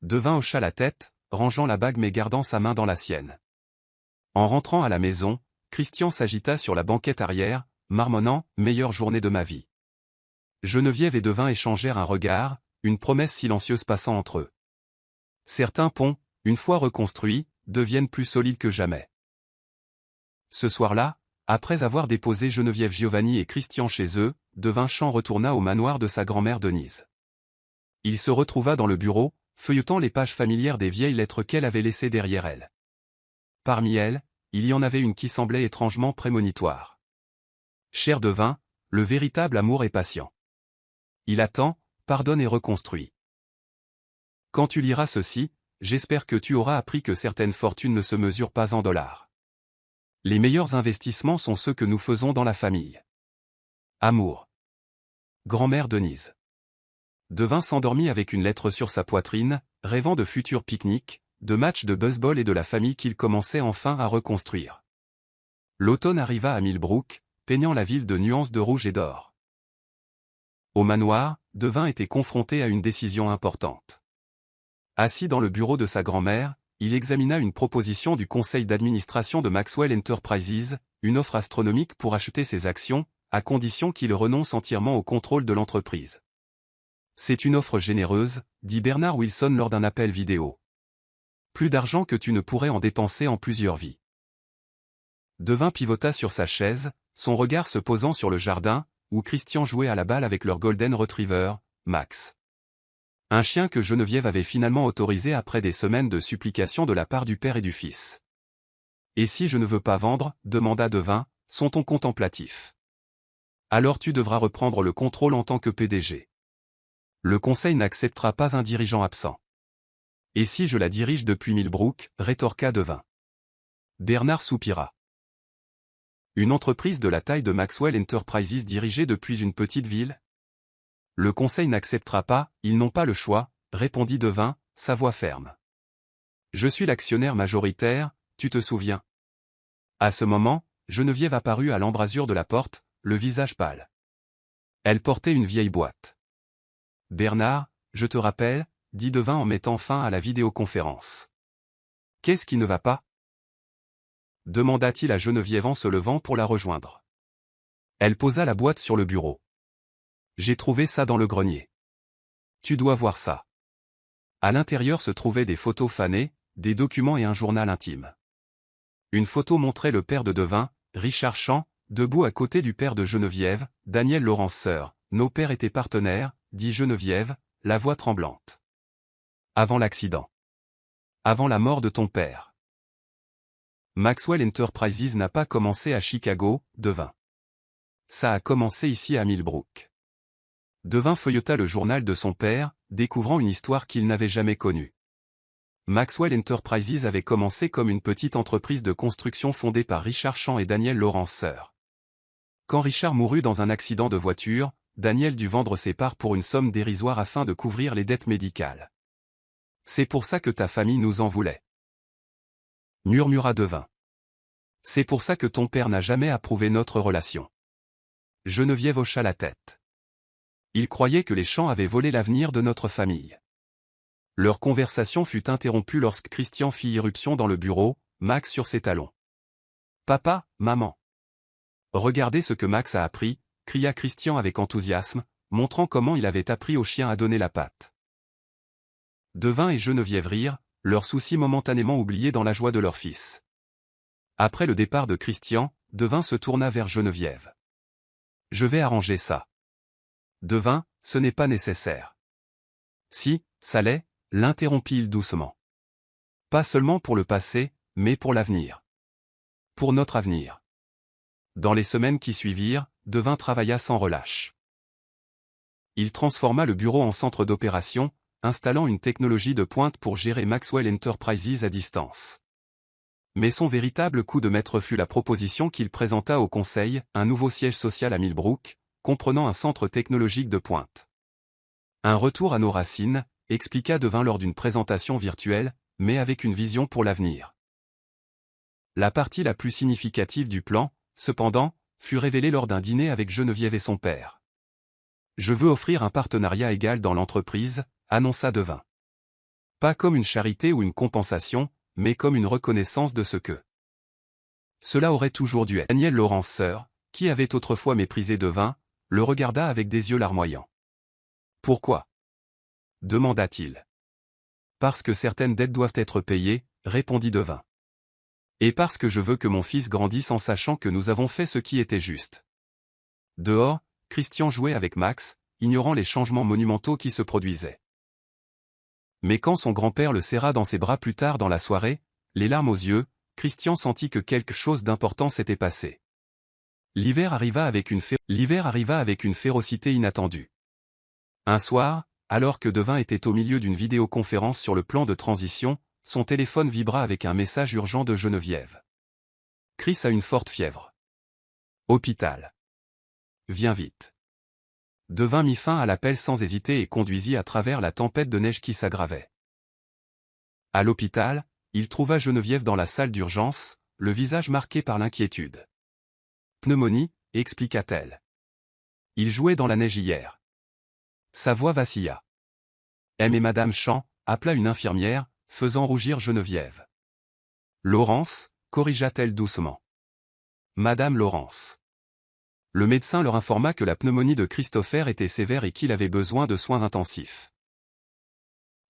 Devin hocha la tête, rangeant la bague mais gardant sa main dans la sienne. En rentrant à la maison, Christian s'agita sur la banquette arrière, marmonnant « meilleure journée de ma vie ». Geneviève et Devin échangèrent un regard, une promesse silencieuse passant entre eux. Certains ponts, une fois reconstruits, deviennent plus solides que jamais. Ce soir-là, après avoir déposé Geneviève Giovanni et Christian chez eux, Devin Champ retourna au manoir de sa grand-mère Denise. Il se retrouva dans le bureau, feuilletant les pages familières des vieilles lettres qu'elle avait laissées derrière elle. Parmi elles, il y en avait une qui semblait étrangement prémonitoire. « Cher Devin, le véritable amour est patient. Il attend, pardonne et reconstruit. Quand tu liras ceci, j'espère que tu auras appris que certaines fortunes ne se mesurent pas en dollars. Les meilleurs investissements sont ceux que nous faisons dans la famille. Amour. Grand-mère Denise. » Devin s'endormit avec une lettre sur sa poitrine, rêvant de futurs pique-niques, de matchs de baseball et de la famille qu'il commençait enfin à reconstruire. L'automne arriva à Millbrook, peignant la ville de nuances de rouge et d'or. Au manoir, Devin était confronté à une décision importante. Assis dans le bureau de sa grand-mère, il examina une proposition du conseil d'administration de Maxwell Enterprises, une offre astronomique pour acheter ses actions, à condition qu'il renonce entièrement au contrôle de l'entreprise. « C'est une offre généreuse, » dit Bernard Wilson lors d'un appel vidéo. « Plus d'argent que tu ne pourrais en dépenser en plusieurs vies. » Devin pivota sur sa chaise, son regard se posant sur le jardin, où Christian jouait à la balle avec leur Golden Retriever, Max. Un chien que Geneviève avait finalement autorisé après des semaines de supplications de la part du père et du fils. « Et si je ne veux pas vendre ?» demanda Devin, son ton contemplatif. « Alors tu devras reprendre le contrôle en tant que PDG. Le conseil n'acceptera pas un dirigeant absent. »« Et si je la dirige depuis Millbrook ?» rétorqua Devin. Bernard soupira. Une entreprise de la taille de Maxwell Enterprises dirigée depuis une petite ville? Le conseil n'acceptera pas, ils n'ont pas le choix, répondit Devin, sa voix ferme. Je suis l'actionnaire majoritaire, tu te souviens? À ce moment, Geneviève apparut à l'embrasure de la porte, le visage pâle. Elle portait une vieille boîte. Bernard, je te rappelle, dit Devin en mettant fin à la vidéoconférence. Qu'est-ce qui ne va pas? Demanda-t-il à Geneviève en se levant pour la rejoindre. Elle posa la boîte sur le bureau. J'ai trouvé ça dans le grenier. Tu dois voir ça. À l'intérieur se trouvaient des photos fanées, des documents et un journal intime. Une photo montrait le père de Devin, Richard Champ, debout à côté du père de Geneviève, Daniel Laurence Sœur. Nos pères étaient partenaires, dit Geneviève, la voix tremblante. Avant l'accident. Avant la mort de ton père. Maxwell Enterprises n'a pas commencé à Chicago, Devin. Ça a commencé ici à Millbrook. Devin feuilleta le journal de son père, découvrant une histoire qu'il n'avait jamais connue. Maxwell Enterprises avait commencé comme une petite entreprise de construction fondée par Richard Champ et Daniel Lawrence Sr. Quand Richard mourut dans un accident de voiture, Daniel dut vendre ses parts pour une somme dérisoire afin de couvrir les dettes médicales. « C'est pour ça que ta famille nous en voulait. » murmura Devin. « C'est pour ça que ton père n'a jamais approuvé notre relation. » Geneviève hocha la tête. Il croyait que les Champs avaient volé l'avenir de notre famille. Leur conversation fut interrompue lorsque Christian fit irruption dans le bureau, Max sur ses talons. « Papa, maman. Regardez ce que Max a appris », cria Christian avec enthousiasme, montrant comment il avait appris au chien à donner la patte. Devin et Geneviève rirent, leurs soucis momentanément oubliés dans la joie de leur fils. Après le départ de Christian, Devin se tourna vers Geneviève. « Je vais arranger ça. » Devin, ce n'est pas nécessaire. « Si, ça l'est, » l'interrompit-il doucement. « Pas seulement pour le passé, mais pour l'avenir. Pour notre avenir. » Dans les semaines qui suivirent, Devin travailla sans relâche. Il transforma le bureau en centre d'opération, installant une technologie de pointe pour gérer Maxwell Enterprises à distance. Mais son véritable coup de maître fut la proposition qu'il présenta au conseil, un nouveau siège social à Millbrook, comprenant un centre technologique de pointe. Un retour à nos racines, expliqua Devin lors d'une présentation virtuelle, mais avec une vision pour l'avenir. La partie la plus significative du plan, cependant, fut révélée lors d'un dîner avec Geneviève et son père. « Je veux offrir un partenariat égal dans l'entreprise », annonça Devin. « Pas comme une charité ou une compensation, mais comme une reconnaissance de ce que cela aurait toujours dû être. » Daniel Lawrence Sr., qui avait autrefois méprisé Devin, le regarda avec des yeux larmoyants. « Pourquoi » demanda-t-il. « Parce que certaines dettes doivent être payées, » répondit Devin. « Et parce que je veux que mon fils grandisse en sachant que nous avons fait ce qui était juste. » Dehors, Christian jouait avec Max, ignorant les changements monumentaux qui se produisaient. Mais quand son grand-père le serra dans ses bras plus tard dans la soirée, les larmes aux yeux, Christian sentit que quelque chose d'important s'était passé. L'hiver arriva avec une férocité inattendue. Un soir, alors que Devin était au milieu d'une vidéoconférence sur le plan de transition, son téléphone vibra avec un message urgent de Geneviève. « Chris a une forte fièvre. Hôpital. Viens vite. » Devin mit fin à l'appel sans hésiter et conduisit à travers la tempête de neige qui s'aggravait. À l'hôpital, il trouva Geneviève dans la salle d'urgence, le visage marqué par l'inquiétude. « Pneumonie », expliqua-t-elle. « Il jouait dans la neige hier. » Sa voix vacilla. « Mais Madame Champ », appela une infirmière, faisant rougir Geneviève. « Lawrence », corrigea-t-elle doucement. « Madame Lawrence. » Le médecin leur informa que la pneumonie de Christopher était sévère et qu'il avait besoin de soins intensifs.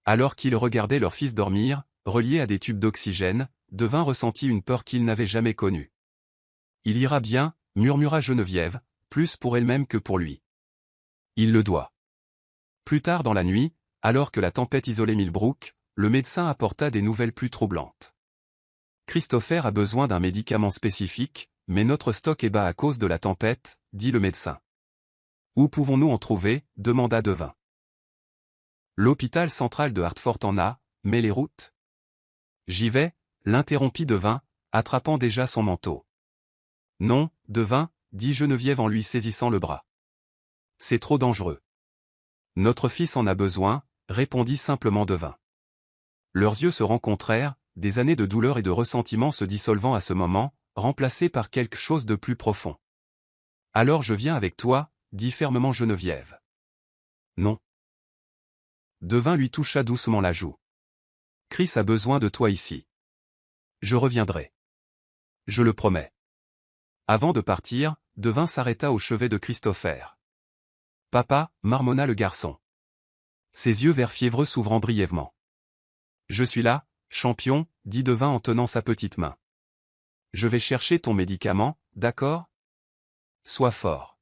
Alors qu'ils regardaient leur fils dormir, relié à des tubes d'oxygène, Devin ressentit une peur qu'il n'avait jamais connue. « Il ira bien », murmura Geneviève, plus pour elle-même que pour lui. « Il le doit. » Plus tard dans la nuit, alors que la tempête isolait Millbrook, le médecin apporta des nouvelles plus troublantes. « Christopher a besoin d'un médicament spécifique, mais notre stock est bas à cause de la tempête, » dit le médecin. « Où pouvons-nous en trouver ?» demanda Devin. « L'hôpital central de Hartford en a, mais les routes ?»« J'y vais » l'interrompit Devin, attrapant déjà son manteau. « Non, Devin » dit Geneviève en lui saisissant le bras. « C'est trop dangereux. »« Notre fils en a besoin » répondit simplement Devin. Leurs yeux se rencontrèrent, des années de douleur et de ressentiment se dissolvant à ce moment, remplacées par quelque chose de plus profond. « Alors je viens avec toi » dit fermement Geneviève. « Non. » Devin lui toucha doucement la joue. « Chris a besoin de toi ici. Je reviendrai. Je le promets. » Avant de partir, Devin s'arrêta au chevet de Christopher. « Papa » marmonna le garçon. Ses yeux vert fiévreux s'ouvrant brièvement. « Je suis là, champion » dit Devin en tenant sa petite main. « Je vais chercher ton médicament, d'accord ? Sois fort. »«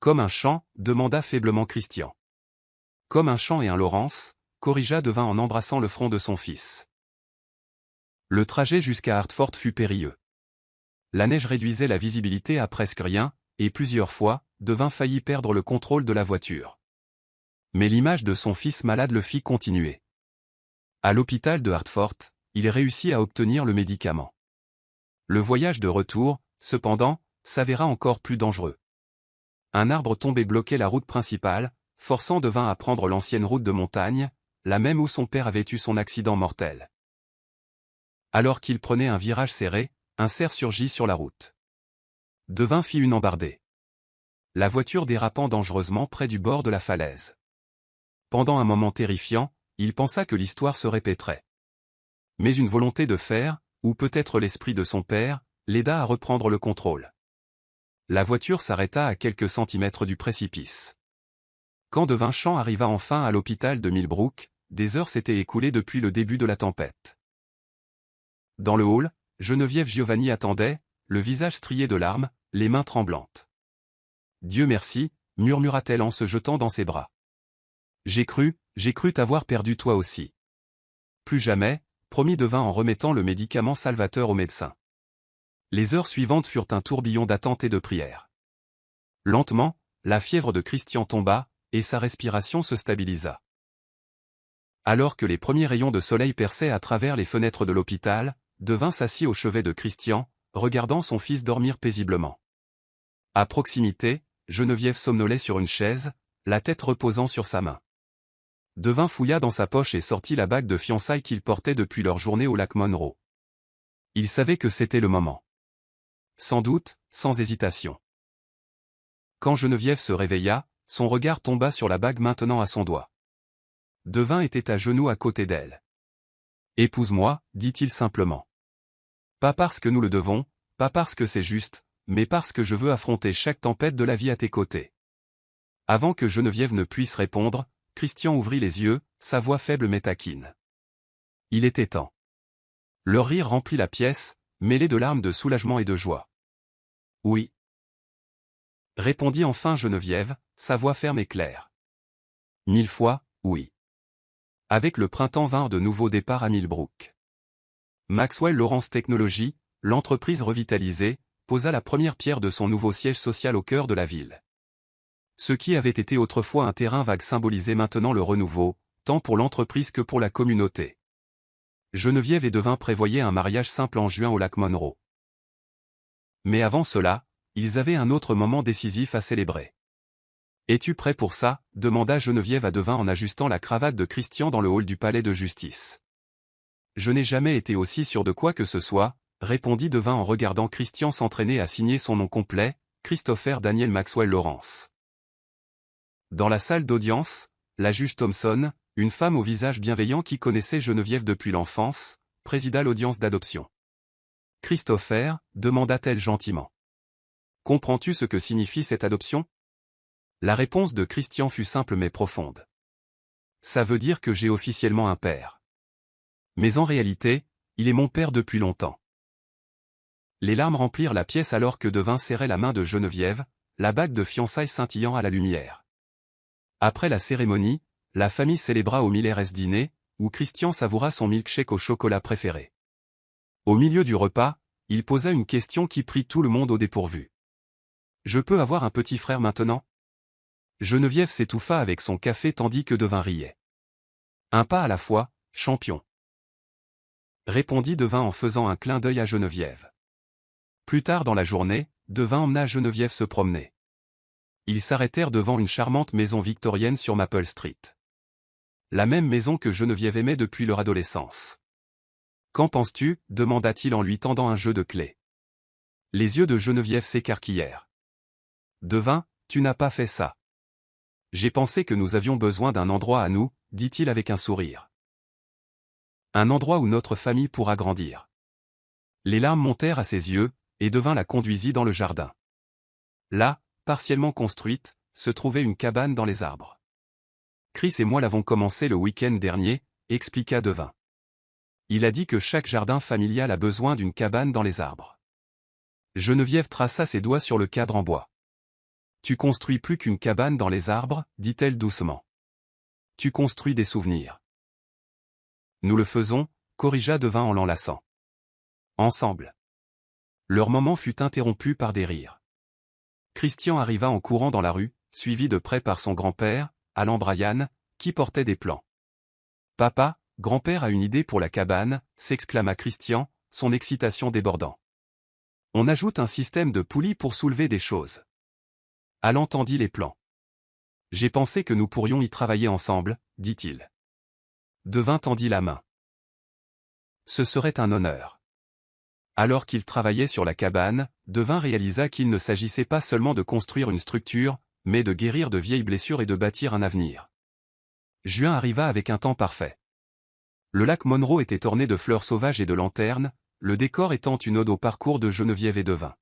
Comme un champ » demanda faiblement Christian. « Comme un champ et un Lawrence » corrigea Devin en embrassant le front de son fils. Le trajet jusqu'à Hartford fut périlleux. La neige réduisait la visibilité à presque rien, et plusieurs fois, Devin faillit perdre le contrôle de la voiture. Mais l'image de son fils malade le fit continuer. À l'hôpital de Hartford, il réussit à obtenir le médicament. Le voyage de retour, cependant, s'avéra encore plus dangereux. Un arbre tombé bloquait la route principale, forçant Devin à prendre l'ancienne route de montagne, la même où son père avait eu son accident mortel. Alors qu'il prenait un virage serré, un cerf surgit sur la route. Devin fit une embardée. La voiture dérapant dangereusement près du bord de la falaise. Pendant un moment terrifiant, il pensa que l'histoire se répéterait. Mais une volonté de fer, ou peut-être l'esprit de son père, l'aida à reprendre le contrôle. La voiture s'arrêta à quelques centimètres du précipice. Quand Devin Champ arriva enfin à l'hôpital de Millbrook, des heures s'étaient écoulées depuis le début de la tempête. Dans le hall, Geneviève Giovanni attendait, le visage strié de larmes, les mains tremblantes. « Dieu merci », murmura-t-elle en se jetant dans ses bras. « J'ai cru t'avoir perdu toi aussi. » « Plus jamais », promit Devin en remettant le médicament salvateur au médecin. Les heures suivantes furent un tourbillon d'attente et de prières. Lentement, la fièvre de Christian tomba, et sa respiration se stabilisa. Alors que les premiers rayons de soleil perçaient à travers les fenêtres de l'hôpital, Devin s'assit au chevet de Christian, regardant son fils dormir paisiblement. À proximité, Geneviève somnolait sur une chaise, la tête reposant sur sa main. Devin fouilla dans sa poche et sortit la bague de fiançailles qu'il portait depuis leur journée au lac Monroe. Il savait que c'était le moment. Sans doute, sans hésitation. Quand Geneviève se réveilla, son regard tomba sur la bague maintenant à son doigt. Devin était à genoux à côté d'elle. « Épouse-moi », dit-il simplement. « Pas parce que nous le devons, pas parce que c'est juste, mais parce que je veux affronter chaque tempête de la vie à tes côtés. » Avant que Geneviève ne puisse répondre, Christian ouvrit les yeux, sa voix faible mais taquine. Il était temps. Leur rire remplit la pièce, mêlé de larmes de soulagement et de joie. « Oui. » répondit enfin Geneviève, sa voix ferme et claire. « 1000 fois, oui. » Avec le printemps vinrent de nouveaux départs à Millbrook. Maxwell Lawrence Technologies, l'entreprise revitalisée, posa la première pierre de son nouveau siège social au cœur de la ville. Ce qui avait été autrefois un terrain vague symbolisait maintenant le renouveau, tant pour l'entreprise que pour la communauté. Geneviève et Devin prévoyaient un mariage simple en juin au lac Monroe. Mais avant cela, ils avaient un autre moment décisif à célébrer. « Es-tu prêt pour ça ?» demanda Geneviève à Devin en ajustant la cravate de Christian dans le hall du palais de justice. « Je n'ai jamais été aussi sûr de quoi que ce soit », répondit Devin en regardant Christian s'entraîner à signer son nom complet, Christopher Daniel Maxwell Lawrence. Dans la salle d'audience, la juge Thompson, une femme au visage bienveillant qui connaissait Geneviève depuis l'enfance, présida l'audience d'adoption. « Christopher » demanda-t-elle gentiment. « Comprends-tu ce que signifie cette adoption ?» La réponse de Christian fut simple mais profonde. « Ça veut dire que j'ai officiellement un père. Mais en réalité, il est mon père depuis longtemps. » Les larmes remplirent la pièce alors que Devin serrait la main de Geneviève, la bague de fiançailles scintillant à la lumière. Après la cérémonie, la famille célébra au Miller's dîner, où Christian savoura son milkshake au chocolat préféré. Au milieu du repas, il posa une question qui prit tout le monde au dépourvu. « Je peux avoir un petit frère maintenant ?» Geneviève s'étouffa avec son café tandis que Devin riait. « Un pas à la fois, champion. » répondit Devin en faisant un clin d'œil à Geneviève. Plus tard dans la journée, Devin emmena Geneviève se promener. Ils s'arrêtèrent devant une charmante maison victorienne sur Maple Street. La même maison que Geneviève aimait depuis leur adolescence. « Qu'en penses-tu » demanda-t-il en lui tendant un jeu de clés. Les yeux de Geneviève s'écarquillèrent. « Devin, tu n'as pas fait ça. J'ai pensé que nous avions besoin d'un endroit à nous, dit-il avec un sourire. Un endroit où notre famille pourra grandir. » Les larmes montèrent à ses yeux, et Devin la conduisit dans le jardin. Là, partiellement construite, se trouvait une cabane dans les arbres. « Chris et moi l'avons commencé le week-end dernier », expliqua Devin. Il a dit que chaque jardin familial a besoin d'une cabane dans les arbres. Geneviève traça ses doigts sur le cadre en bois. « Tu construis plus qu'une cabane dans les arbres, dit-elle doucement. Tu construis des souvenirs. » Nous le faisons, corrigea Devin en l'enlaçant. Ensemble. Leur moment fut interrompu par des rires. Christian arriva en courant dans la rue, suivi de près par son grand-père, Alan Bryan, qui portait des plans. « Papa, grand-père a une idée pour la cabane », s'exclama Christian, son excitation débordant. « On ajoute un système de poulies pour soulever des choses. » Alan tendit les plans. « J'ai pensé que nous pourrions y travailler ensemble, » dit-il. Devin tendit la main. Ce serait un honneur. Alors qu'il travaillait sur la cabane, Devin réalisa qu'il ne s'agissait pas seulement de construire une structure, mais de guérir de vieilles blessures et de bâtir un avenir. Juin arriva avec un temps parfait. Le lac Monroe était orné de fleurs sauvages et de lanternes, le décor étant une ode au parcours de Geneviève et Devin.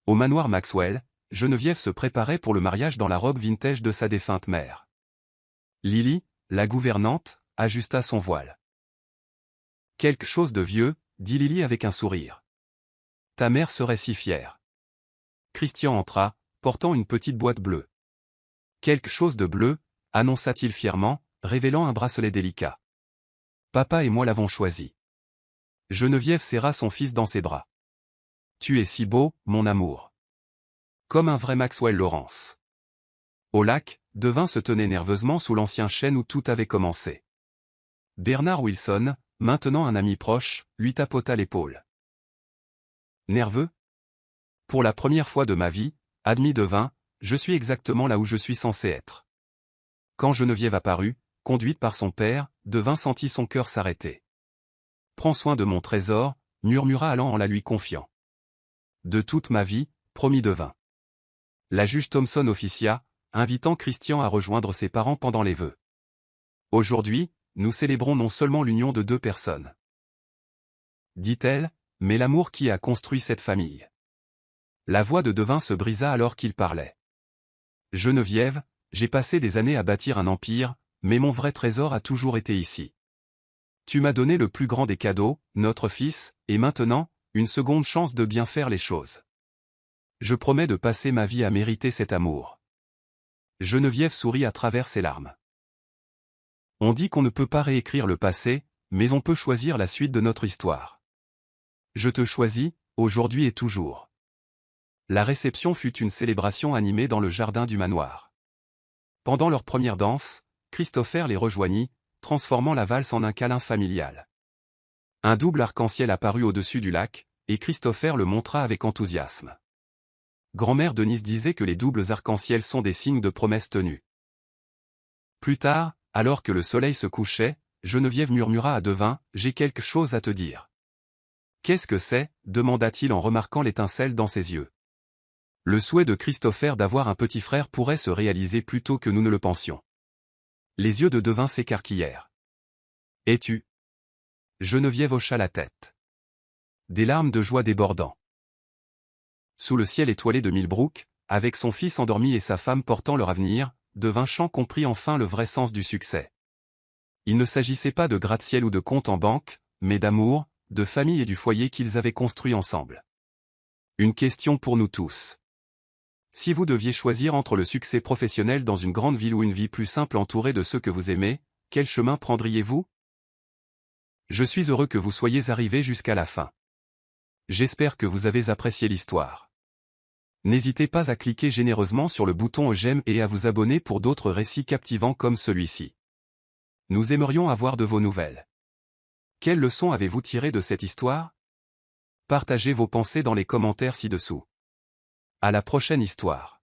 Au manoir Maxwell, Geneviève se préparait pour le mariage dans la robe vintage de sa défunte mère. Lily, la gouvernante, ajusta son voile. « Quelque chose de vieux, » dit Lily avec un sourire. « Ta mère serait si fière. » Christian entra, portant une petite boîte bleue. « Quelque chose de bleu, » annonça-t-il fièrement, révélant un bracelet délicat. « Papa et moi l'avons choisi. » Geneviève serra son fils dans ses bras. « Tu es si beau, mon amour. » Comme un vrai Maxwell Lawrence. Au lac, Devin se tenait nerveusement sous l'ancien chêne où tout avait commencé. Bernard Wilson, maintenant un ami proche, lui tapota l'épaule. « Nerveux ? Pour la première fois de ma vie, admit Devin, je suis exactement là où je suis censé être. » Quand Geneviève apparut, conduite par son père, Devin sentit son cœur s'arrêter. « Prends soin de mon trésor, » murmura Alan en la lui confiant. « De toute ma vie, » promit Devin. La juge Thompson officia, invitant Christian à rejoindre ses parents pendant les vœux. « Aujourd'hui, nous célébrons non seulement l'union de deux personnes, » dit-elle, mais l'amour qui a construit cette famille. La voix de Devin se brisa alors qu'il parlait. « Geneviève, j'ai passé des années à bâtir un empire, mais mon vrai trésor a toujours été ici. Tu m'as donné le plus grand des cadeaux, notre fils, et maintenant, une seconde chance de bien faire les choses. Je promets de passer ma vie à mériter cet amour. » Geneviève sourit à travers ses larmes. « On dit qu'on ne peut pas réécrire le passé, mais on peut choisir la suite de notre histoire. Je te choisis, aujourd'hui et toujours. » La réception fut une célébration animée dans le jardin du manoir. Pendant leur première danse, Christopher les rejoignit, transformant la valse en un câlin familial. Un double arc-en-ciel apparut au-dessus du lac, et Christopher le montra avec enthousiasme. Grand-mère Denise disait que les doubles arcs-en-ciel sont des signes de promesses tenues. Plus tard, alors que le soleil se couchait, Geneviève murmura à Devin, « J'ai quelque chose à te dire. »« Qu'est-ce que c'est » demanda-t-il en remarquant l'étincelle dans ses yeux. Le souhait de Christopher d'avoir un petit frère pourrait se réaliser plus tôt que nous ne le pensions. Les yeux de Devin s'écarquillèrent. « Es-tu » Geneviève hocha la tête. Des larmes de joie débordant. Sous le ciel étoilé de Millbrook, avec son fils endormi et sa femme portant leur avenir, Devin Champ comprit enfin le vrai sens du succès. Il ne s'agissait pas de gratte-ciel ou de compte en banque, mais d'amour, de famille et du foyer qu'ils avaient construit ensemble. Une question pour nous tous. Si vous deviez choisir entre le succès professionnel dans une grande ville ou une vie plus simple entourée de ceux que vous aimez, quel chemin prendriez-vous ? Je suis heureux que vous soyez arrivés jusqu'à la fin. J'espère que vous avez apprécié l'histoire. N'hésitez pas à cliquer généreusement sur le bouton j'aime et à vous abonner pour d'autres récits captivants comme celui-ci. Nous aimerions avoir de vos nouvelles. Quelles leçons avez-vous tirées de cette histoire ? Partagez vos pensées dans les commentaires ci-dessous. À la prochaine histoire.